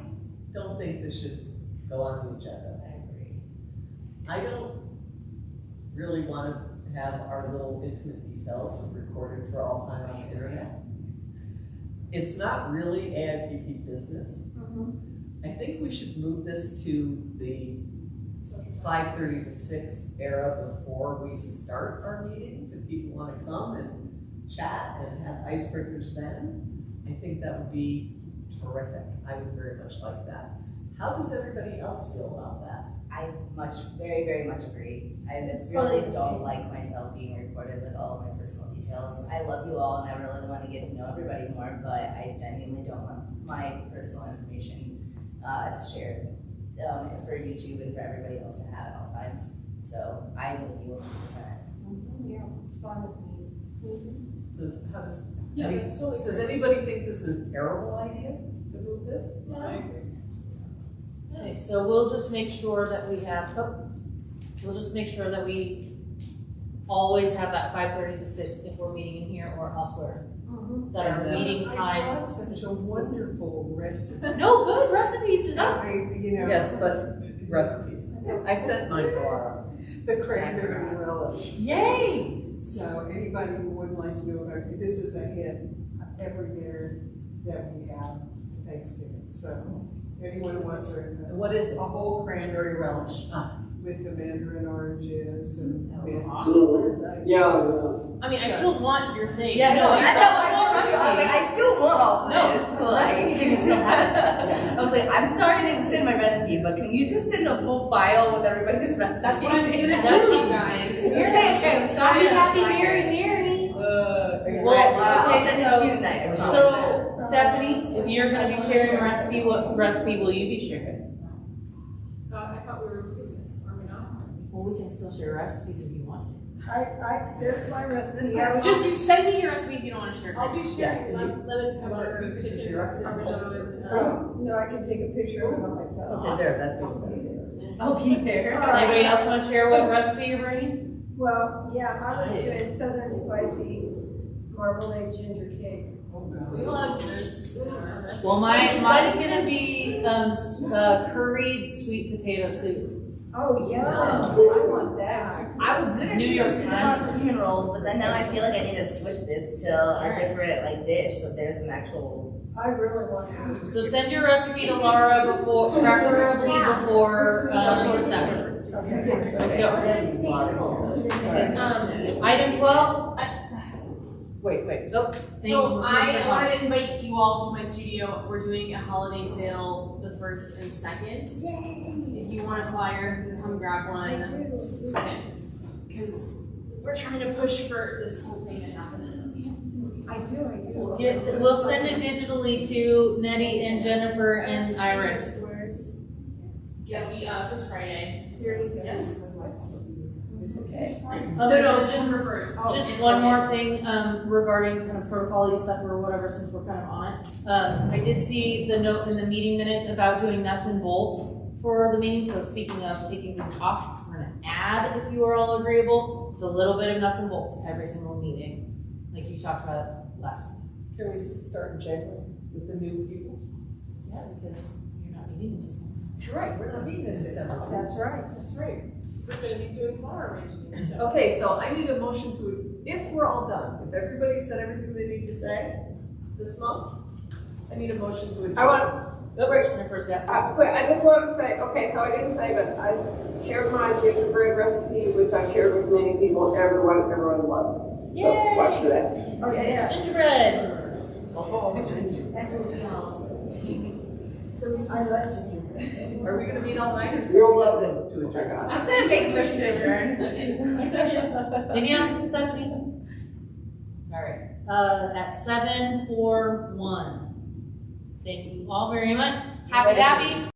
don't think this should go on the agenda. I agree. I don't really want to have our little intimate details recorded for all time on the internet. It's not really AIPP business. I think we should move this to the 5:30 to 6 era before we start our meetings. If people want to come and chat and have icebreakers then, I think that would be terrific. I would very much like that. How does everybody else feel about that? I very, very much agree. I It's really fun. don't like myself being recorded with all of my personal details. I love you all and I really want to get to know everybody more, but I genuinely don't want my personal information shared for YouTube and for everybody else to have at all times. So I'm with you 100%. Yeah, it's fine with me. How does, Yeah, I mean, that's totally. does anybody think this is a terrible idea to move this? I agree. Okay, so we'll just make sure that we have, always have that 5:30 to 6 if we're meeting in here or elsewhere. That our And then- meeting I time. brought such a wonderful recipe. No, good recipes enough. Yes, but recipes. I sent mine to Laura. The cranberry relish. Yay! So anybody who would like to know about it, this is a hit every dinner that we have for Thanksgiving. So anyone who wants What is it? a whole cranberry relish with the mandarin oranges and mint. I mean, I still want your thing. Yeah, no, That's how I was like, I still want all this. No, recipe thing is still I was like, I'm sorry I didn't send my recipe, but can you just send a full file with everybody's recipe? That's what I'm gonna do, guys. Okay, I'm sorry. Happy that's not Mary good. Mary. Well, I'll okay, send it to you tonight. I promise. So, Stephanie, if you're gonna be sharing a recipe, what recipe will you be sharing? I thought we were doing this, are we not? Well, we can still share recipes if you want to. There's my recipe. This I was- Just send me your recipe if you don't want to share it. I'll be sharing lemon pepper, You could just chicken, Xerox it. parmesan, No, I can take a picture of it on my phone. Okay, there, that's even better. I'll be there. Does anybody else want to share what recipe you're bringing? Well, yeah, I was doing southern spicy marmalade ginger cake. We will have desserts. Well, mine's gonna be curried sweet potato soup. Oh, yeah, I want that. I was gonna New do York cinnamon Times. cinnamon rolls, but then now I feel like I need to switch this to a different dish, so there's some actual. I really want that. So send your recipe to Laura preferably before December. Item 12. Wait. Oh, So I wanted to invite you all to my studio. We're doing a holiday sale the 1st and 2nd. If you want a flyer, come grab one. Because we're trying to push for this whole thing to happen. I do. We'll send it digitally to Nettie and Jennifer and Iris. Yeah, we this Friday. Yes. It's okay. No, just for first. Just one more thing regarding kind of protocol stuff or whatever, since we're kind of on it. I did see the note in the meeting minutes about doing nuts and bolts for the meeting. So speaking of taking things off, we're gonna add, if you are all agreeable, to a little bit of nuts and bolts every single meeting, like you talked about last week. Can we start in January with the new people? Yeah, because you're not meeting in December. That's right, we're not meeting in December. That's right. That's right. We're gonna be doing flower arranging. So. Okay, so I need a motion to, if we're all done, if everybody said everything they need to say this month, I need a motion to adjourn. I want, Jennifer's got some. I just wanted to say, okay, so I didn't say, but I shared my gingerbread recipe, which I shared with many people, everyone loves it. So watch for that. Okay, yeah. Gingerbread. Everything else. So I let you. Are we gonna meet all night or? You'll love them to adjourn? I'm gonna make a motion to adjourn. Danielle, Stephanie? All right, at 7:41. Thank you all very much. Happy